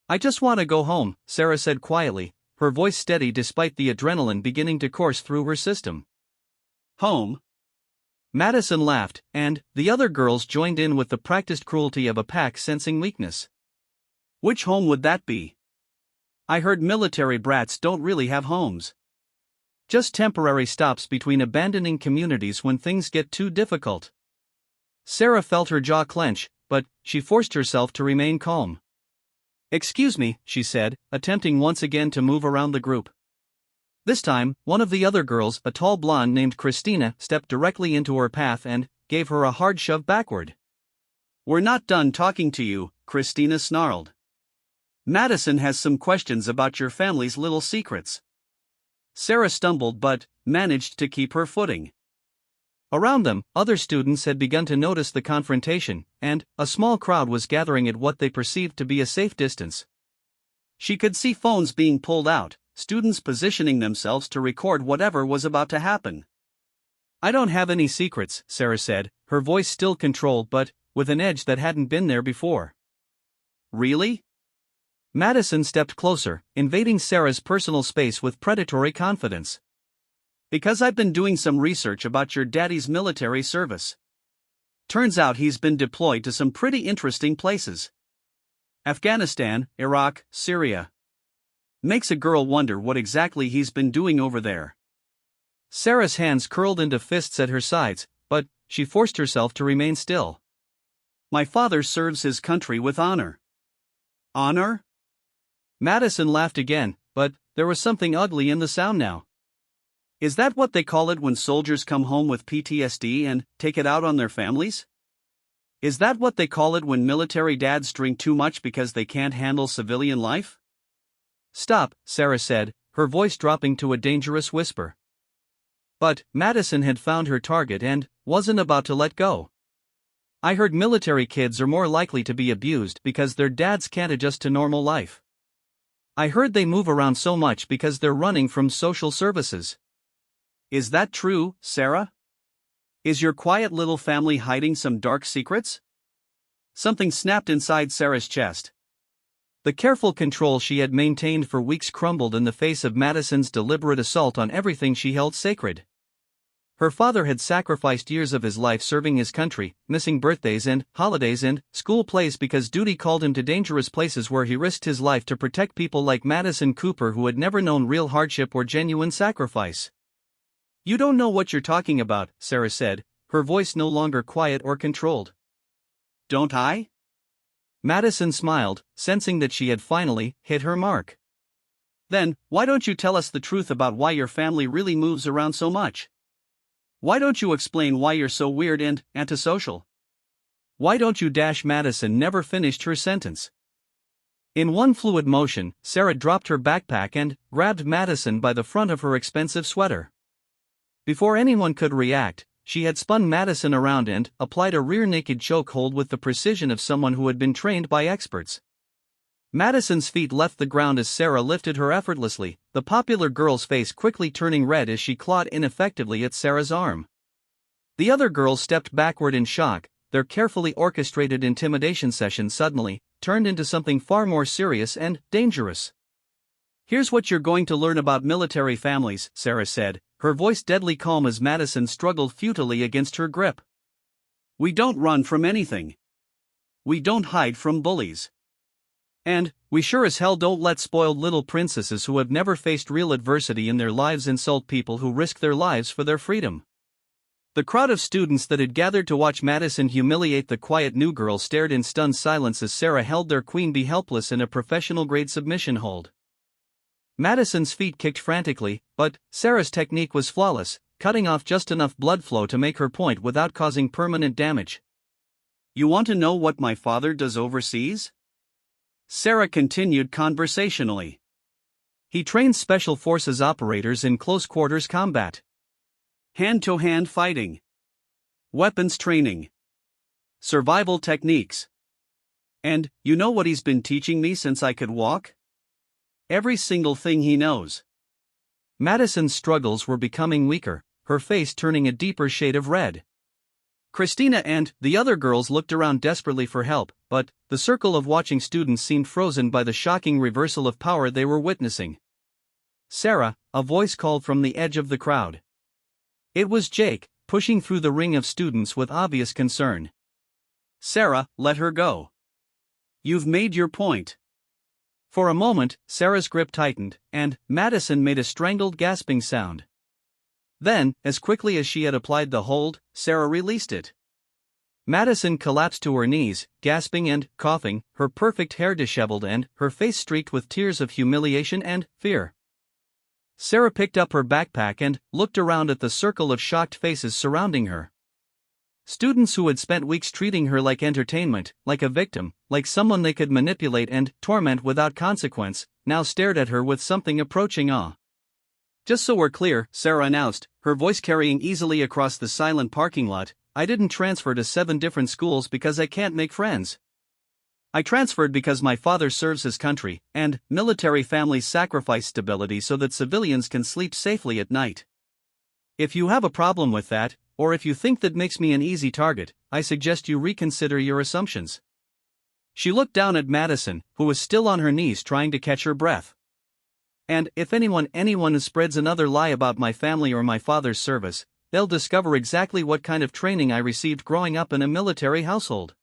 "I just want to go home," Sarah said quietly, her voice steady despite the adrenaline beginning to course through her system. "Home?" Madison laughed, and the other girls joined in with the practiced cruelty of a pack sensing weakness. "Which home would that be? I heard military brats don't really have homes. Just temporary stops between abandoning communities when things get too difficult." Sarah felt her jaw clench, but she forced herself to remain calm. "Excuse me," she said, attempting once again to move around the group. This time, one of the other girls, a tall blonde named Christina, stepped directly into her path and gave her a hard shove backward. "We're not done talking to you," Christina snarled. "Madison has some questions about your family's little secrets." Sarah stumbled but managed to keep her footing. Around them, other students had begun to notice the confrontation, and a small crowd was gathering at what they perceived to be a safe distance. She could see phones being pulled out, students positioning themselves to record whatever was about to happen. "I don't have any secrets," Sarah said, her voice still controlled but with an edge that hadn't been there before. "Really?" Madison stepped closer, invading Sarah's personal space with predatory confidence. "Because I've been doing some research about your daddy's military service. Turns out he's been deployed to some pretty interesting places. Afghanistan, Iraq, Syria. Makes a girl wonder what exactly he's been doing over there." Sarah's hands curled into fists at her sides, but she forced herself to remain still. "My father serves his country with honor." "Honor?" Madison laughed again, but there was something ugly in the sound now. "Is that what they call it when soldiers come home with PTSD and take it out on their families? Is that what they call it when military dads drink too much because they can't handle civilian life?" "Stop," Sarah said, her voice dropping to a dangerous whisper. But Madison had found her target and wasn't about to let go. "I heard military kids are more likely to be abused because their dads can't adjust to normal life. I heard they move around so much because they're running from social services." "Is that true, Sarah? Is your quiet little family hiding some dark secrets?" Something snapped inside Sarah's chest. The careful control she had maintained for weeks crumbled in the face of Madison's deliberate assault on everything she held sacred. Her father had sacrificed years of his life serving his country, missing birthdays and holidays and school plays because duty called him to dangerous places where he risked his life to protect people like Madison Cooper who had never known real hardship or genuine sacrifice. "You don't know what you're talking about," Sarah said, her voice no longer quiet or controlled. "Don't I?" Madison smiled, sensing that she had finally hit her mark. "Then, why don't you tell us the truth about why your family really moves around so much? Why don't you explain why you're so weird and antisocial? Why don't you?" Madison never finished her sentence. In one fluid motion, Sarah dropped her backpack and grabbed Madison by the front of her expensive sweater. Before anyone could react, she had spun Madison around and applied a rear-naked chokehold with the precision of someone who had been trained by experts. Madison's feet left the ground as Sarah lifted her effortlessly, the popular girl's face quickly turning red as she clawed ineffectively at Sarah's arm. The other girls stepped backward in shock, their carefully orchestrated intimidation session suddenly turned into something far more serious and dangerous. "Here's what you're going to learn about military families," Sarah said, her voice deadly calm as Madison struggled futilely against her grip. "We don't run from anything. We don't hide from bullies. And we sure as hell don't let spoiled little princesses who have never faced real adversity in their lives insult people who risk their lives for their freedom." The crowd of students that had gathered to watch Madison humiliate the quiet new girl stared in stunned silence as Sarah held their queen bee helpless in a professional-grade submission hold. Madison's feet kicked frantically, but Sarah's technique was flawless, cutting off just enough blood flow to make her point without causing permanent damage. "You want to know what my father does overseas?" Sarah continued conversationally. "He trains special forces operators in close-quarters combat. Hand-to-hand fighting. Weapons training. Survival techniques. And, you know what he's been teaching me since I could walk? Every single thing he knows." Madison's struggles were becoming weaker, her face turning a deeper shade of red. Christina and the other girls looked around desperately for help, but the circle of watching students seemed frozen by the shocking reversal of power they were witnessing. "Sarah," a voice called from the edge of the crowd. It was Jake, pushing through the ring of students with obvious concern. "Sarah, let her go. You've made your point." For a moment, Sarah's grip tightened, and Madison made a strangled gasping sound. Then, as quickly as she had applied the hold, Sarah released it. Madison collapsed to her knees, gasping and coughing, her perfect hair disheveled and her face streaked with tears of humiliation and fear. Sarah picked up her backpack and looked around at the circle of shocked faces surrounding her. Students who had spent weeks treating her like entertainment, like a victim, like someone they could manipulate and torment without consequence, now stared at her with something approaching awe. "Just so we're clear," Sarah announced, her voice carrying easily across the silent parking lot, "I didn't transfer to 7 different schools because I can't make friends. I transferred because my father serves his country, and military families sacrifice stability so that civilians can sleep safely at night. If you have a problem with that, or if you think that makes me an easy target, I suggest you reconsider your assumptions." She looked down at Madison, who was still on her knees trying to catch her breath. "And if anyone spreads another lie about my family or my father's service, they'll discover exactly what kind of training I received growing up in a military household."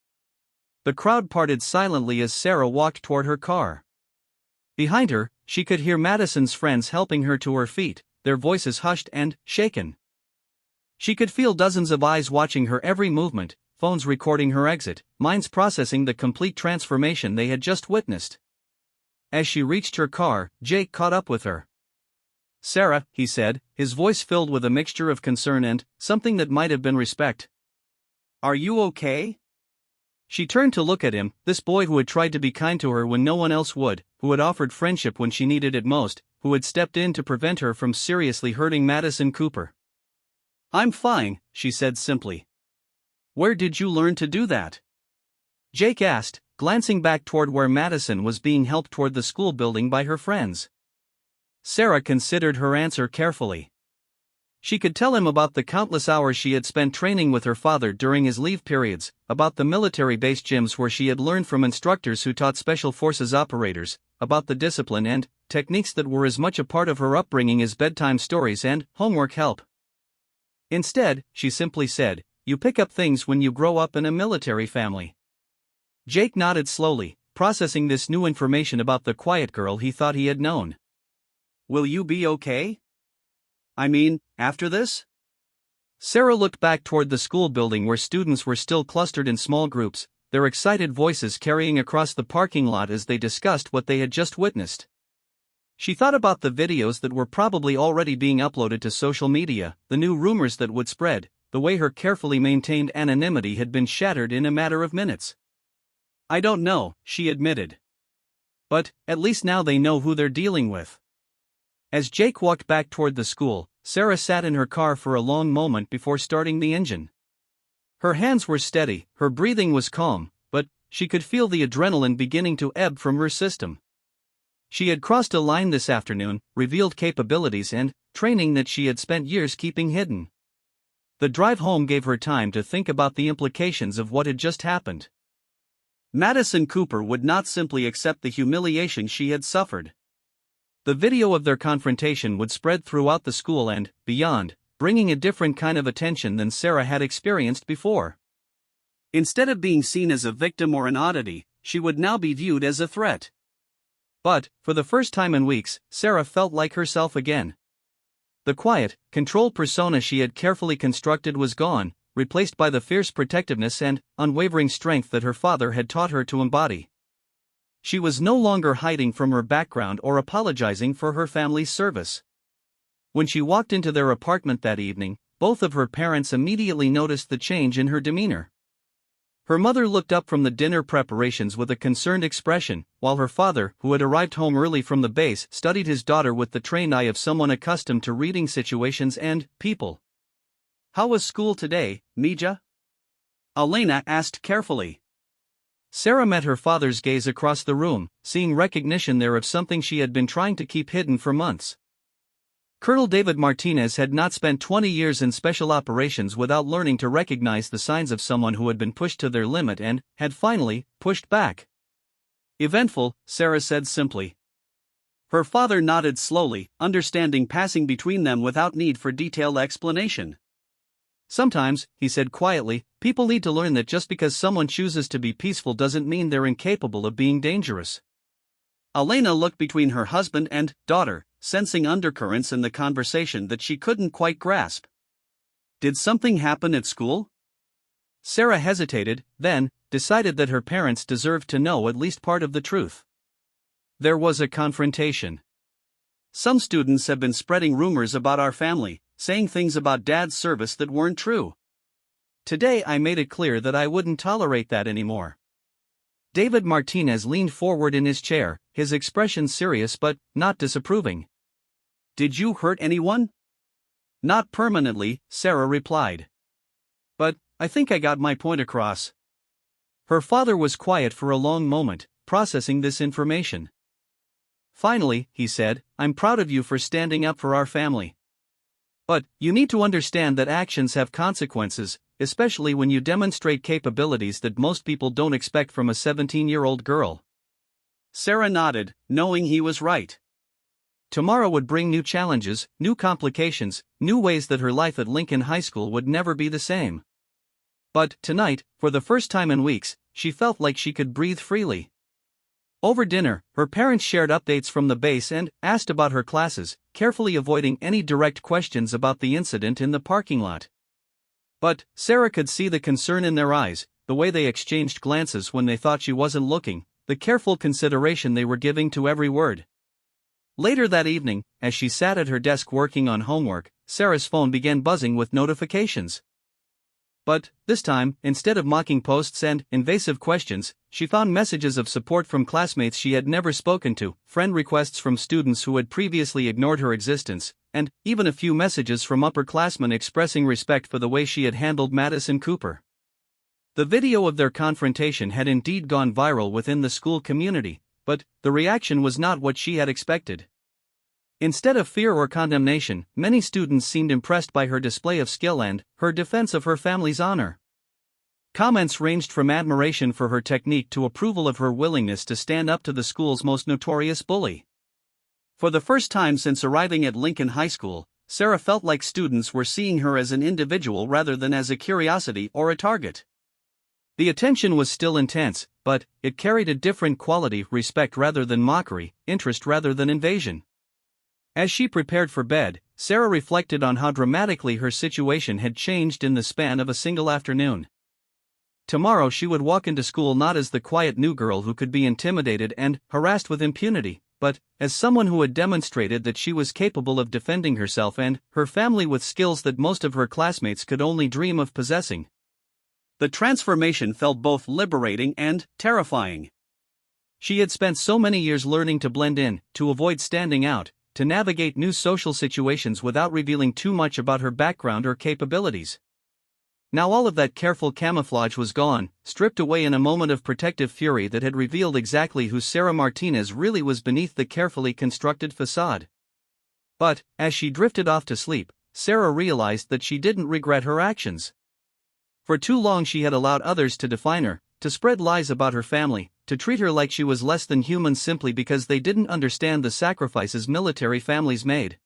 The crowd parted silently as Sarah walked toward her car. Behind her, she could hear Madison's friends helping her to her feet, their voices hushed and shaken. She could feel dozens of eyes watching her every movement, phones recording her exit, minds processing the complete transformation they had just witnessed. As she reached her car, Jake caught up with her. "Sarah," he said, his voice filled with a mixture of concern and something that might have been respect. "Are you okay?" She turned to look at him, this boy who had tried to be kind to her when no one else would, who had offered friendship when she needed it most, who had stepped in to prevent her from seriously hurting Madison Cooper. "I'm fine," she said simply. "Where did you learn to do that?" Jake asked, glancing back toward where Madison was being helped toward the school building by her friends. Sarah considered her answer carefully. She could tell him about the countless hours she had spent training with her father during his leave periods, about the military-based gyms where she had learned from instructors who taught special forces operators, about the discipline and techniques that were as much a part of her upbringing as bedtime stories and homework help. Instead, she simply said, "You pick up things when you grow up in a military family." Jake nodded slowly, processing this new information about the quiet girl he thought he had known. "Will you be okay? I mean, after this?" Sarah looked back toward the school building where students were still clustered in small groups, their excited voices carrying across the parking lot as they discussed what they had just witnessed. She thought about the videos that were probably already being uploaded to social media, the new rumors that would spread, the way her carefully maintained anonymity had been shattered in a matter of minutes. "I don't know," she admitted. "But, at least now they know who they're dealing with." As Jake walked back toward the school, Sarah sat in her car for a long moment before starting the engine. Her hands were steady, her breathing was calm, but she could feel the adrenaline beginning to ebb from her system. She had crossed a line this afternoon, revealed capabilities and training that she had spent years keeping hidden. The drive home gave her time to think about the implications of what had just happened. Madison Cooper would not simply accept the humiliation she had suffered. The video of their confrontation would spread throughout the school and beyond, bringing a different kind of attention than Sarah had experienced before. Instead of being seen as a victim or an oddity, she would now be viewed as a threat. But, for the first time in weeks, Sarah felt like herself again. The quiet, controlled persona she had carefully constructed was gone, replaced by the fierce protectiveness and unwavering strength that her father had taught her to embody. She was no longer hiding from her background or apologizing for her family's service. When she walked into their apartment that evening, both of her parents immediately noticed the change in her demeanor. Her mother looked up from the dinner preparations with a concerned expression, while her father, who had arrived home early from the base, studied his daughter with the trained eye of someone accustomed to reading situations and people. "How was school today, Mija?" Elena asked carefully. Sarah met her father's gaze across the room, seeing recognition there of something she had been trying to keep hidden for months. Colonel David Martinez had not spent 20 years in special operations without learning to recognize the signs of someone who had been pushed to their limit and had finally pushed back. "Eventful," Sarah said simply. Her father nodded slowly, understanding passing between them without need for detailed explanation. "Sometimes," he said quietly, "people need to learn that just because someone chooses to be peaceful doesn't mean they're incapable of being dangerous." Elena looked between her husband and daughter, sensing undercurrents in the conversation that she couldn't quite grasp. "Did something happen at school?" Sarah hesitated, then decided that her parents deserved to know at least part of the truth. There was a confrontation. Some students have been spreading rumors about our family, saying things about Dad's service that weren't true. Today I made it clear that I wouldn't tolerate that anymore. David Martinez leaned forward in his chair, his expression serious but not disapproving. Did you hurt anyone? Not permanently, Sarah replied. But I think I got my point across. Her father was quiet for a long moment, processing this information. Finally, he said, I'm proud of you for standing up for our family. But you need to understand that actions have consequences, especially when you demonstrate capabilities that most people don't expect from a 17-year-old girl. Sarah nodded, knowing he was right. Tomorrow would bring new challenges, new complications, new ways that her life at Lincoln High School would never be the same. But tonight, for the first time in weeks, she felt like she could breathe freely. Over dinner, her parents shared updates from the base and asked about her classes, carefully avoiding any direct questions about the incident in the parking lot. But Sarah could see the concern in their eyes, the way they exchanged glances when they thought she wasn't looking, the careful consideration they were giving to every word. Later that evening, as she sat at her desk working on homework, Sarah's phone began buzzing with notifications. But, this time, instead of mocking posts and invasive questions, she found messages of support from classmates she had never spoken to, friend requests from students who had previously ignored her existence, and even a few messages from upperclassmen expressing respect for the way she had handled Madison Cooper. The video of their confrontation had indeed gone viral within the school community, but the reaction was not what she had expected. Instead of fear or condemnation, many students seemed impressed by her display of skill and her defense of her family's honor. Comments ranged from admiration for her technique to approval of her willingness to stand up to the school's most notorious bully. For the first time since arriving at Lincoln High School, Sarah felt like students were seeing her as an individual rather than as a curiosity or a target. The attention was still intense, but it carried a different quality, respect rather than mockery, interest rather than invasion. As she prepared for bed, Sarah reflected on how dramatically her situation had changed in the span of a single afternoon. Tomorrow she would walk into school not as the quiet new girl who could be intimidated and harassed with impunity, but as someone who had demonstrated that she was capable of defending herself and her family with skills that most of her classmates could only dream of possessing. The transformation felt both liberating and terrifying. She had spent so many years learning to blend in, to avoid standing out, to navigate new social situations without revealing too much about her background or capabilities. Now all of that careful camouflage was gone, stripped away in a moment of protective fury that had revealed exactly who Sarah Martinez really was beneath the carefully constructed facade. But, as she drifted off to sleep, Sarah realized that she didn't regret her actions. For too long she had allowed others to define her, to spread lies about her family, to treat her like she was less than human simply because they didn't understand the sacrifices military families made.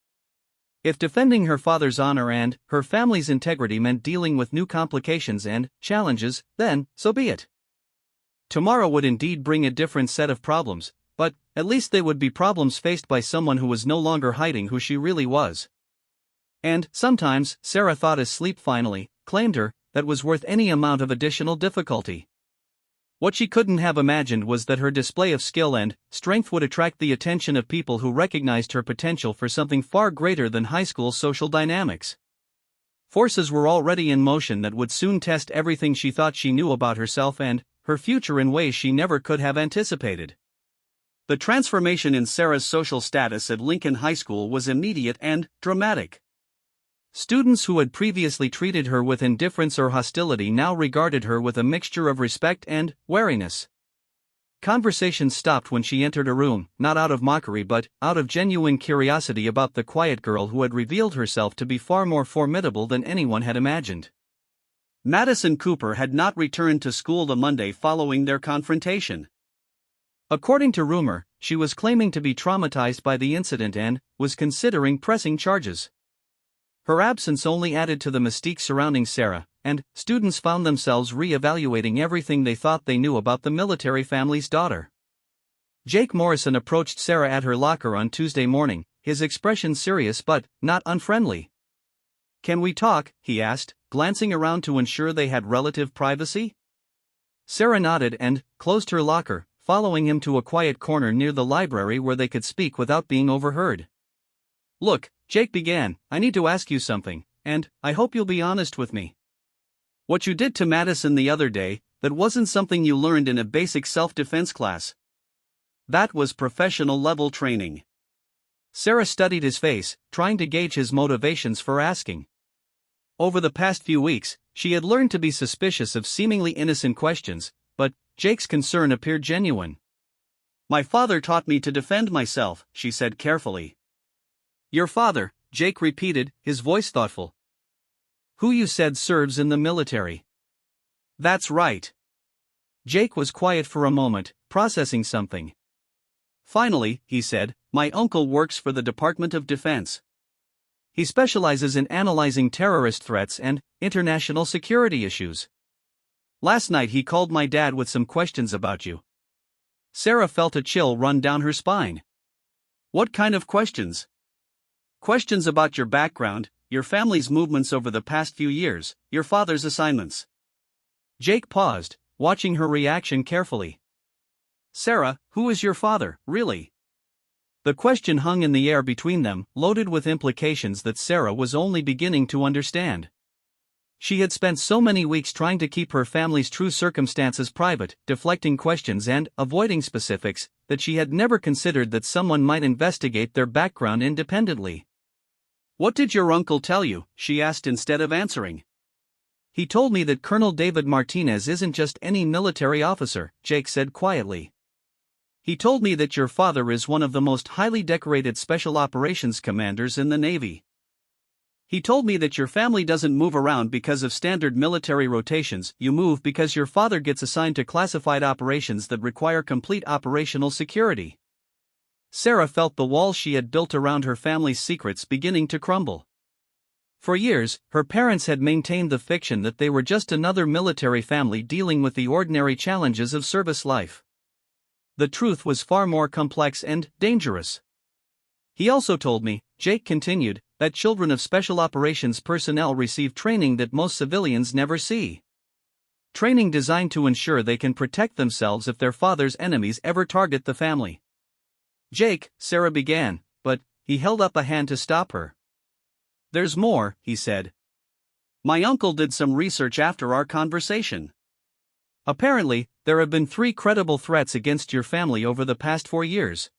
If defending her father's honor and her family's integrity meant dealing with new complications and challenges, then, so be it. Tomorrow would indeed bring a different set of problems, but at least they would be problems faced by someone who was no longer hiding who she really was. And sometimes, Sarah thought as sleep finally claimed her, that was worth any amount of additional difficulty. What she couldn't have imagined was that her display of skill and strength would attract the attention of people who recognized her potential for something far greater than high school social dynamics. Forces were already in motion that would soon test everything she thought she knew about herself and her future in ways she never could have anticipated. The transformation in Sarah's social status at Lincoln High School was immediate and dramatic. Students who had previously treated her with indifference or hostility now regarded her with a mixture of respect and wariness. Conversations stopped when she entered a room, not out of mockery but out of genuine curiosity about the quiet girl who had revealed herself to be far more formidable than anyone had imagined. Madison Cooper had not returned to school the Monday following their confrontation. According to rumor, she was claiming to be traumatized by the incident and was considering pressing charges. Her absence only added to the mystique surrounding Sarah, and students found themselves re-evaluating everything they thought they knew about the military family's daughter. Jake Morrison approached Sarah at her locker on Tuesday morning, his expression serious but not unfriendly. "Can we talk?" he asked, glancing around to ensure they had relative privacy. Sarah nodded and closed her locker, following him to a quiet corner near the library where they could speak without being overheard. "Look," Jake began, "I need to ask you something, and I hope you'll be honest with me. What you did to Madison the other day, that wasn't something you learned in a basic self-defense class. That was professional-level training." Sarah studied his face, trying to gauge his motivations for asking. Over the past few weeks, she had learned to be suspicious of seemingly innocent questions, but Jake's concern appeared genuine. "My father taught me to defend myself," she said carefully. "Your father," Jake repeated, his voice thoughtful. "Who you said serves in the military." "That's right." Jake was quiet for a moment, processing something. "Finally," he said, "my uncle works for the Department of Defense. He specializes in analyzing terrorist threats and international security issues. Last night he called my dad with some questions about you." Sarah felt a chill run down her spine. "What kind of questions?" "Questions about your background, your family's movements over the past few years, your father's assignments." Jake paused, watching her reaction carefully. "Sarah, who is your father, really?" The question hung in the air between them, loaded with implications that Sarah was only beginning to understand. She had spent so many weeks trying to keep her family's true circumstances private, deflecting questions and avoiding specifics, that she had never considered that someone might investigate their background independently. "What did your uncle tell you?" she asked instead of answering. "He told me that Colonel David Martinez isn't just any military officer," Jake said quietly. "He told me that your father is one of the most highly decorated special operations commanders in the Navy. He told me that your family doesn't move around because of standard military rotations, you move because your father gets assigned to classified operations that require complete operational security." Sarah felt the walls she had built around her family's secrets beginning to crumble. For years, her parents had maintained the fiction that they were just another military family dealing with the ordinary challenges of service life. The truth was far more complex and dangerous. "He also told me," Jake continued, "that children of special operations personnel receive training that most civilians never see. Training designed to ensure they can protect themselves if their father's enemies ever target the family." "Jake," Sarah began, but he held up a hand to stop her. "There's more," he said. "My uncle did some research after our conversation. Apparently, there have been 3 credible threats against your family over the past 4 years.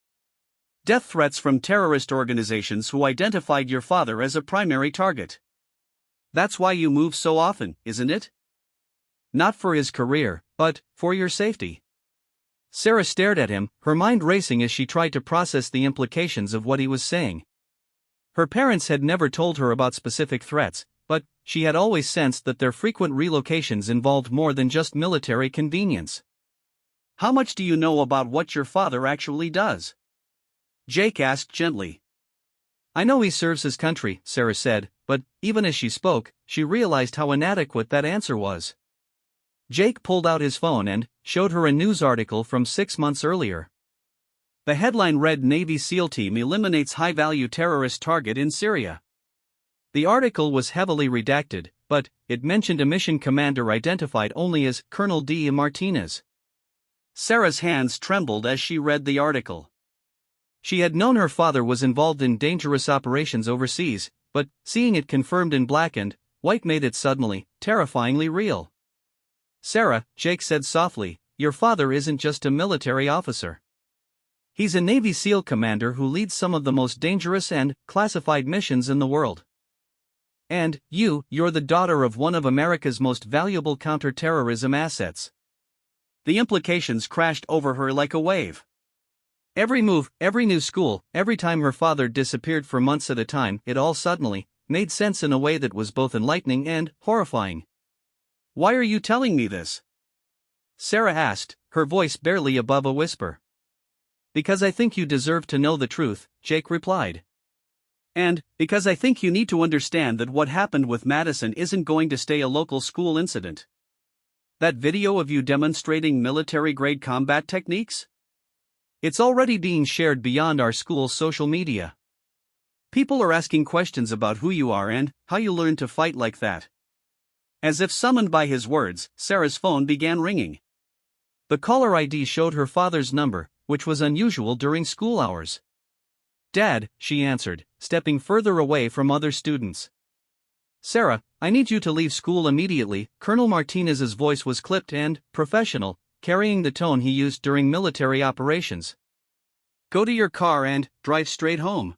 Death threats from terrorist organizations who identified your father as a primary target. That's why you move so often, isn't it? Not for his career, but for your safety." Sarah stared at him, her mind racing as she tried to process the implications of what he was saying. Her parents had never told her about specific threats, but she had always sensed that their frequent relocations involved more than just military convenience. "How much do you know about what your father actually does?" Jake asked gently. "I know he serves his country," Sarah said, but even as she spoke, she realized how inadequate that answer was. Jake pulled out his phone and showed her a news article from 6 months earlier. The headline read, "Navy SEAL Team Eliminates High-Value Terrorist Target in Syria." The article was heavily redacted, but it mentioned a mission commander identified only as Colonel D. Martinez. Sarah's hands trembled as she read the article. She had known her father was involved in dangerous operations overseas, but seeing it confirmed in black and white made it suddenly, terrifyingly real. "Sarah," Jake said softly, "your father isn't just a military officer. He's a Navy SEAL commander who leads some of the most dangerous and classified missions in the world. And you're the daughter of one of America's most valuable counter-terrorism assets." The implications crashed over her like a wave. Every move, every new school, every time her father disappeared for months at a time, it all suddenly made sense in a way that was both enlightening and horrifying. "Why are you telling me this?" Sarah asked, her voice barely above a whisper. "Because I think you deserve to know the truth," Jake replied. "And because I think you need to understand that what happened with Madison isn't going to stay a local school incident. That video of you demonstrating military-grade combat techniques? It's already being shared beyond our school's social media. People are asking questions about who you are and how you learned to fight like that. As if summoned by his words, Sarah's phone began ringing. The caller ID showed her father's number, which was unusual during school hours. "Dad," she answered, stepping further away from other students. "Sarah, I need you to leave school immediately." Colonel Martinez's voice was clipped and professional, carrying the tone he used during military operations. "Go to your car and drive straight home.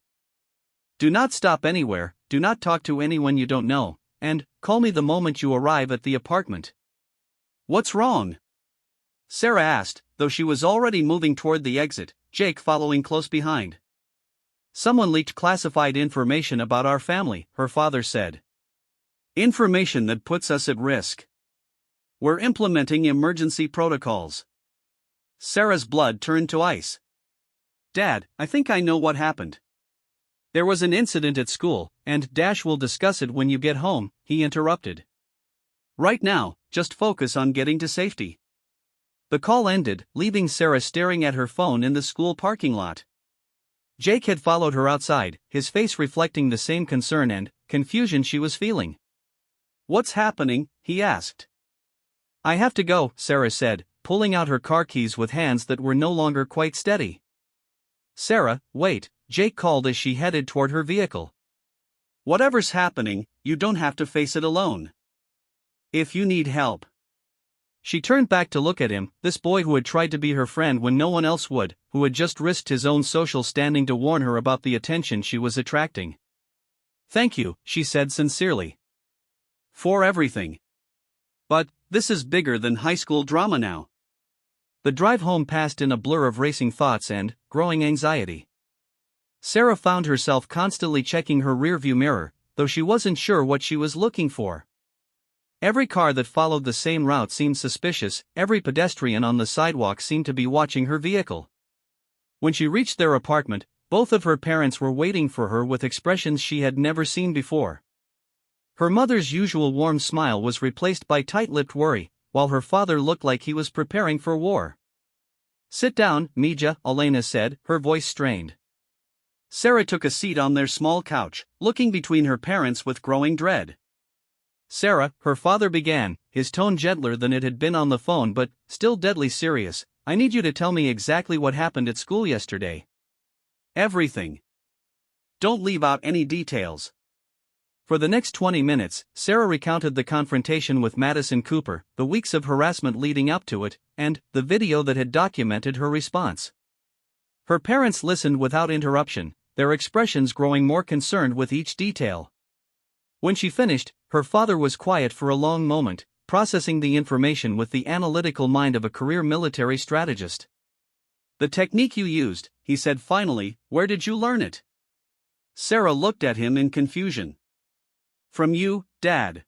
Do not stop anywhere, do not talk to anyone you don't know, and call me the moment you arrive at the apartment." "What's wrong?" Sarah asked, though she was already moving toward the exit, Jake following close behind. "Someone leaked classified information about our family," her father said. "Information that puts us at risk. We're implementing emergency protocols." Sarah's blood turned to ice. "Dad, I think I know what happened." "There was an incident at school, and Dash will discuss it when you get home," he interrupted. "Right now, just focus on getting to safety." The call ended, leaving Sarah staring at her phone in the school parking lot. Jake had followed her outside, his face reflecting the same concern and confusion she was feeling. "What's happening?" he asked. "I have to go," Sarah said, pulling out her car keys with hands that were no longer quite steady. "Sarah, wait," Jake called as she headed toward her vehicle. "Whatever's happening, you don't have to face it alone. If you need help." She turned back to look at him, this boy who had tried to be her friend when no one else would, who had just risked his own social standing to warn her about the attention she was attracting. "Thank you," she said sincerely. "For everything. But this is bigger than high school drama now." The drive home passed in a blur of racing thoughts and growing anxiety. Sarah found herself constantly checking her rearview mirror, though she wasn't sure what she was looking for. Every car that followed the same route seemed suspicious, every pedestrian on the sidewalk seemed to be watching her vehicle. When she reached their apartment, both of her parents were waiting for her with expressions she had never seen before. Her mother's usual warm smile was replaced by tight-lipped worry, while her father looked like he was preparing for war. "Sit down, Mija," Elena said, her voice strained. Sarah took a seat on their small couch, looking between her parents with growing dread. "Sarah," her father began, his tone gentler than it had been on the phone but still deadly serious, "I need you to tell me exactly what happened at school yesterday." "Everything. Don't leave out any details." For the next 20 minutes, Sarah recounted the confrontation with Madison Cooper, the weeks of harassment leading up to it, and the video that had documented her response. Her parents listened without interruption, their expressions growing more concerned with each detail. When she finished, her father was quiet for a long moment, processing the information with the analytical mind of a career military strategist. "The technique you used," he said finally, "where did you learn it?" Sarah looked at him in confusion. "From you, Dad.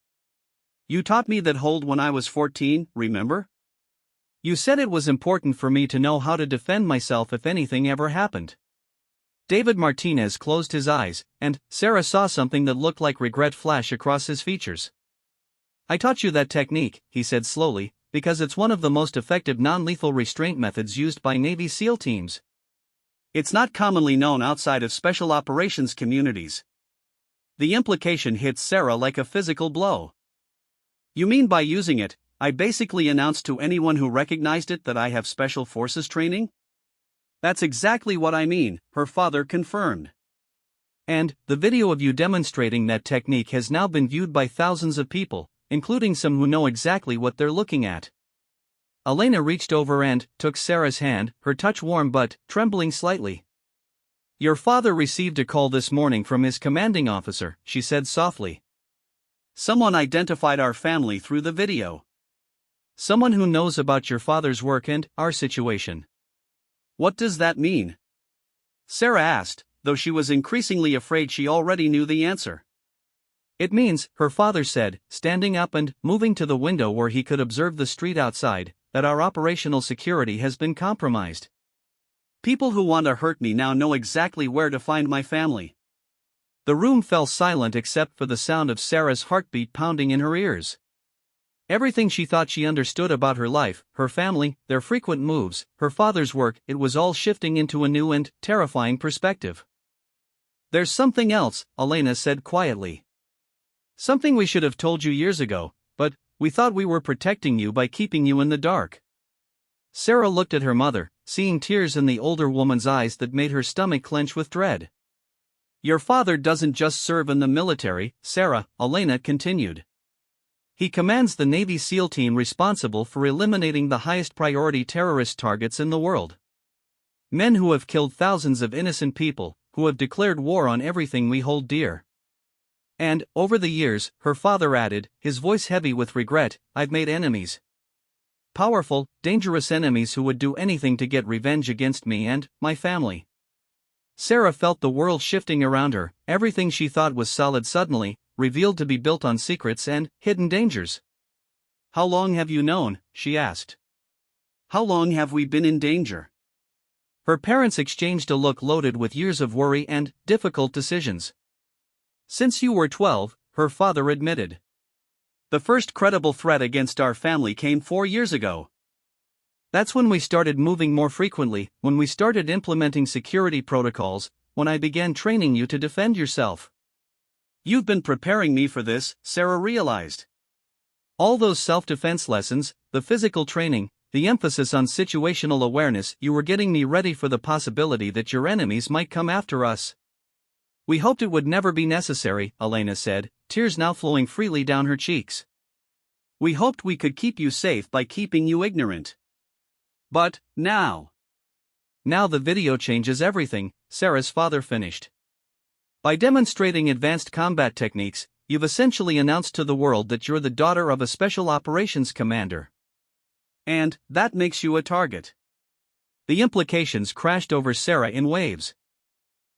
You taught me that hold when I was 14, remember? You said it was important for me to know how to defend myself if anything ever happened." David Martinez closed his eyes, and Sarah saw something that looked like regret flash across his features. "I taught you that technique," he said slowly, "because it's one of the most effective non-lethal restraint methods used by Navy SEAL teams. It's not commonly known outside of special operations communities." The implication hit Sarah like a physical blow. "You mean by using it, I basically announced to anyone who recognized it that I have special forces training?" "That's exactly what I mean," her father confirmed. "And the video of you demonstrating that technique has now been viewed by thousands of people, including some who know exactly what they're looking at." Elena reached over and took Sarah's hand, her touch warm but trembling slightly. "Your father received a call this morning from his commanding officer," she said softly. "Someone identified our family through the video. Someone who knows about your father's work and our situation." "What does that mean?" Sarah asked, though she was increasingly afraid she already knew the answer. "It means," her father said, standing up and moving to the window where he could observe the street outside, "that our operational security has been compromised. People who want to hurt me now know exactly where to find my family." The room fell silent except for the sound of Sarah's heartbeat pounding in her ears. Everything she thought she understood about her life, her family, their frequent moves, her father's work, it was all shifting into a new and terrifying perspective. "There's something else," Elena said quietly. "Something we should have told you years ago, But we thought we were protecting you by keeping you in the dark." Sarah looked at her mother, seeing tears in the older woman's eyes that made her stomach clench with dread. "Your father doesn't just serve in the military, Sarah," Elena continued. "He commands the Navy SEAL team responsible for eliminating the highest priority terrorist targets in the world. Men who have killed thousands of innocent people, who have declared war on everything we hold dear. And, over the years," her father added, his voice heavy with regret, "I've made enemies. Powerful, dangerous enemies who would do anything to get revenge against me and my family." Sarah felt the world shifting around her, everything she thought was solid suddenly revealed to be built on secrets and hidden dangers. "How long have you known?" she asked. "How long have we been in danger?" Her parents exchanged a look loaded with years of worry and difficult decisions. "Since you were 12, her father admitted. "The first credible threat against our family came 4 years ago. That's when we started moving more frequently, when we started implementing security protocols, when I began training you to defend yourself." "You've been preparing me for this," Sarah realized. "All those self-defense lessons, the physical training, the emphasis on situational awareness, you were getting me ready for the possibility that your enemies might come after us. We hoped it would never be necessary," Elena said, tears now flowing freely down her cheeks. "We hoped we could keep you safe by keeping you ignorant. But, now the video changes everything," Sarah's father finished. "By demonstrating advanced combat techniques, you've essentially announced to the world that you're the daughter of a special operations commander. And that makes you a target." The implications crashed over Sarah in waves.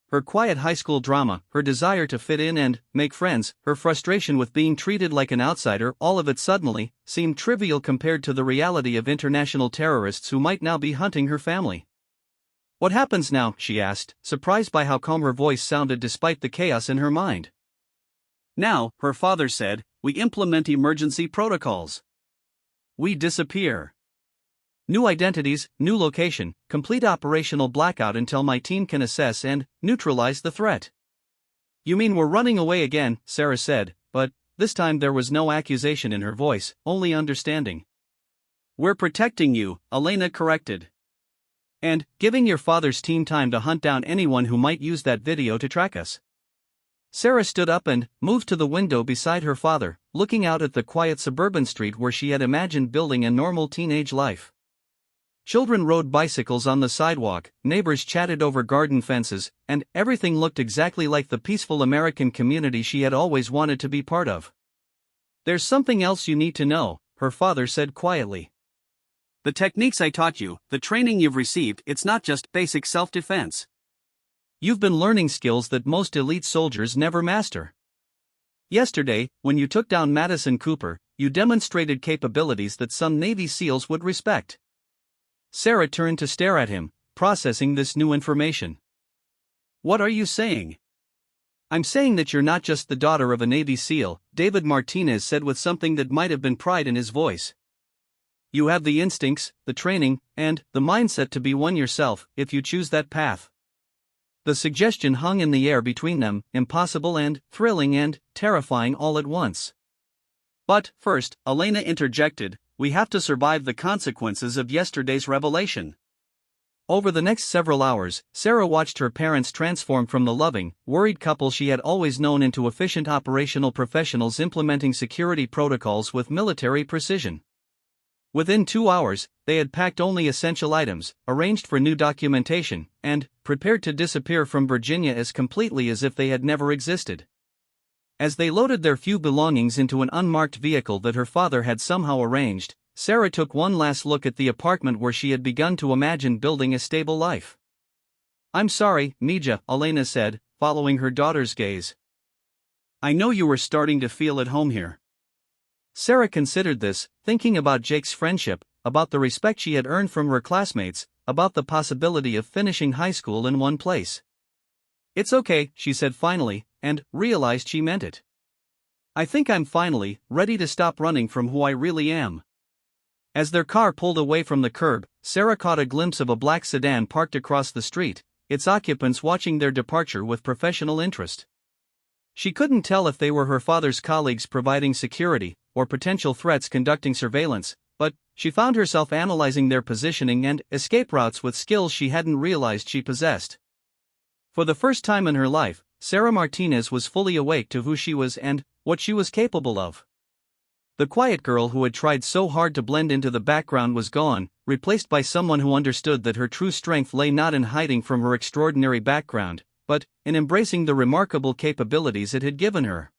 Her quiet high school drama, her desire to fit in and make friends, her frustration with being treated like an outsider, all of it suddenly seemed trivial compared to the reality of international terrorists who might now be hunting her family. "What happens now?" she asked, surprised by how calm her voice sounded despite the chaos in her mind. "Now," her father said, "we implement emergency protocols. We disappear. New identities, new location, complete operational blackout until my team can assess and neutralize the threat." "You mean we're running away again?" Sarah said, but this time there was no accusation in her voice, only understanding. "We're protecting you," Elena corrected. "And giving your father's team time to hunt down anyone who might use that video to track us." Sarah stood up and moved to the window beside her father, looking out at the quiet suburban street where she had imagined building a normal teenage life. Children rode bicycles on the sidewalk, neighbors chatted over garden fences, and everything looked exactly like the peaceful American community she had always wanted to be part of. "There's something else you need to know," her father said quietly. "The techniques I taught you, the training you've received, it's not just basic self-defense. You've been learning skills that most elite soldiers never master. Yesterday, when you took down Madison Cooper, you demonstrated capabilities that some Navy SEALs would respect." Sarah turned to stare at him, processing this new information. "What are you saying?" "I'm saying that you're not just the daughter of a Navy SEAL," David Martinez said with something that might have been pride in his voice. "You have the instincts, the training, and the mindset to be one yourself, if you choose that path." The suggestion hung in the air between them, impossible and thrilling and terrifying all at once. "But first," Elena interjected, "we have to survive the consequences of yesterday's revelation." Over the next several hours, Sarah watched her parents transform from the loving, worried couple she had always known into efficient operational professionals implementing security protocols with military precision. Within 2 hours, they had packed only essential items, arranged for new documentation, and prepared to disappear from Virginia as completely as if they had never existed. As they loaded their few belongings into an unmarked vehicle that her father had somehow arranged, Sarah took one last look at the apartment where she had begun to imagine building a stable life. "I'm sorry, Mija," Elena said, following her daughter's gaze. "I know you were starting to feel at home here." Sarah considered this, thinking about Jake's friendship, about the respect she had earned from her classmates, about the possibility of finishing high school in one place. "It's okay," she said finally, and realized she meant it. "I think I'm finally ready to stop running from who I really am." As their car pulled away from the curb, Sarah caught a glimpse of a black sedan parked across the street, its occupants watching their departure with professional interest. She couldn't tell if they were her father's colleagues providing security, or potential threats conducting surveillance, but she found herself analyzing their positioning and escape routes with skills she hadn't realized she possessed. For the first time in her life, Sarah Martinez was fully awake to who she was and what she was capable of. The quiet girl who had tried so hard to blend into the background was gone, replaced by someone who understood that her true strength lay not in hiding from her extraordinary background, but in embracing the remarkable capabilities it had given her.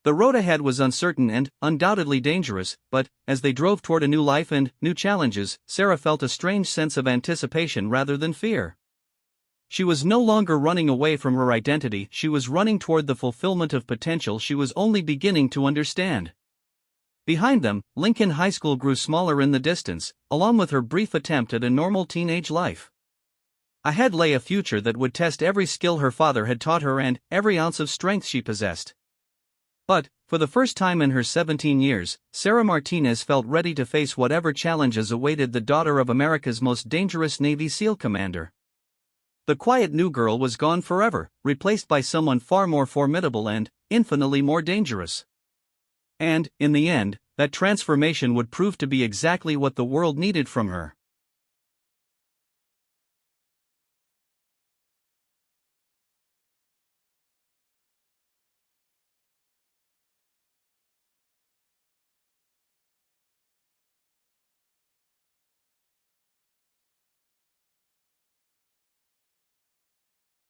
The road ahead was uncertain and undoubtedly dangerous, but as they drove toward a new life and new challenges, Sarah felt a strange sense of anticipation rather than fear. She was no longer running away from her identity, she was running toward the fulfillment of potential she was only beginning to understand. Behind them, Lincoln High School grew smaller in the distance, along with her brief attempt at a normal teenage life. Ahead lay a future that would test every skill her father had taught her and every ounce of strength she possessed. But, for the first time in her 17 years, Sarah Martinez felt ready to face whatever challenges awaited the daughter of America's most dangerous Navy SEAL commander. The quiet new girl was gone forever, replaced by someone far more formidable and infinitely more dangerous. And, in the end, that transformation would prove to be exactly what the world needed from her.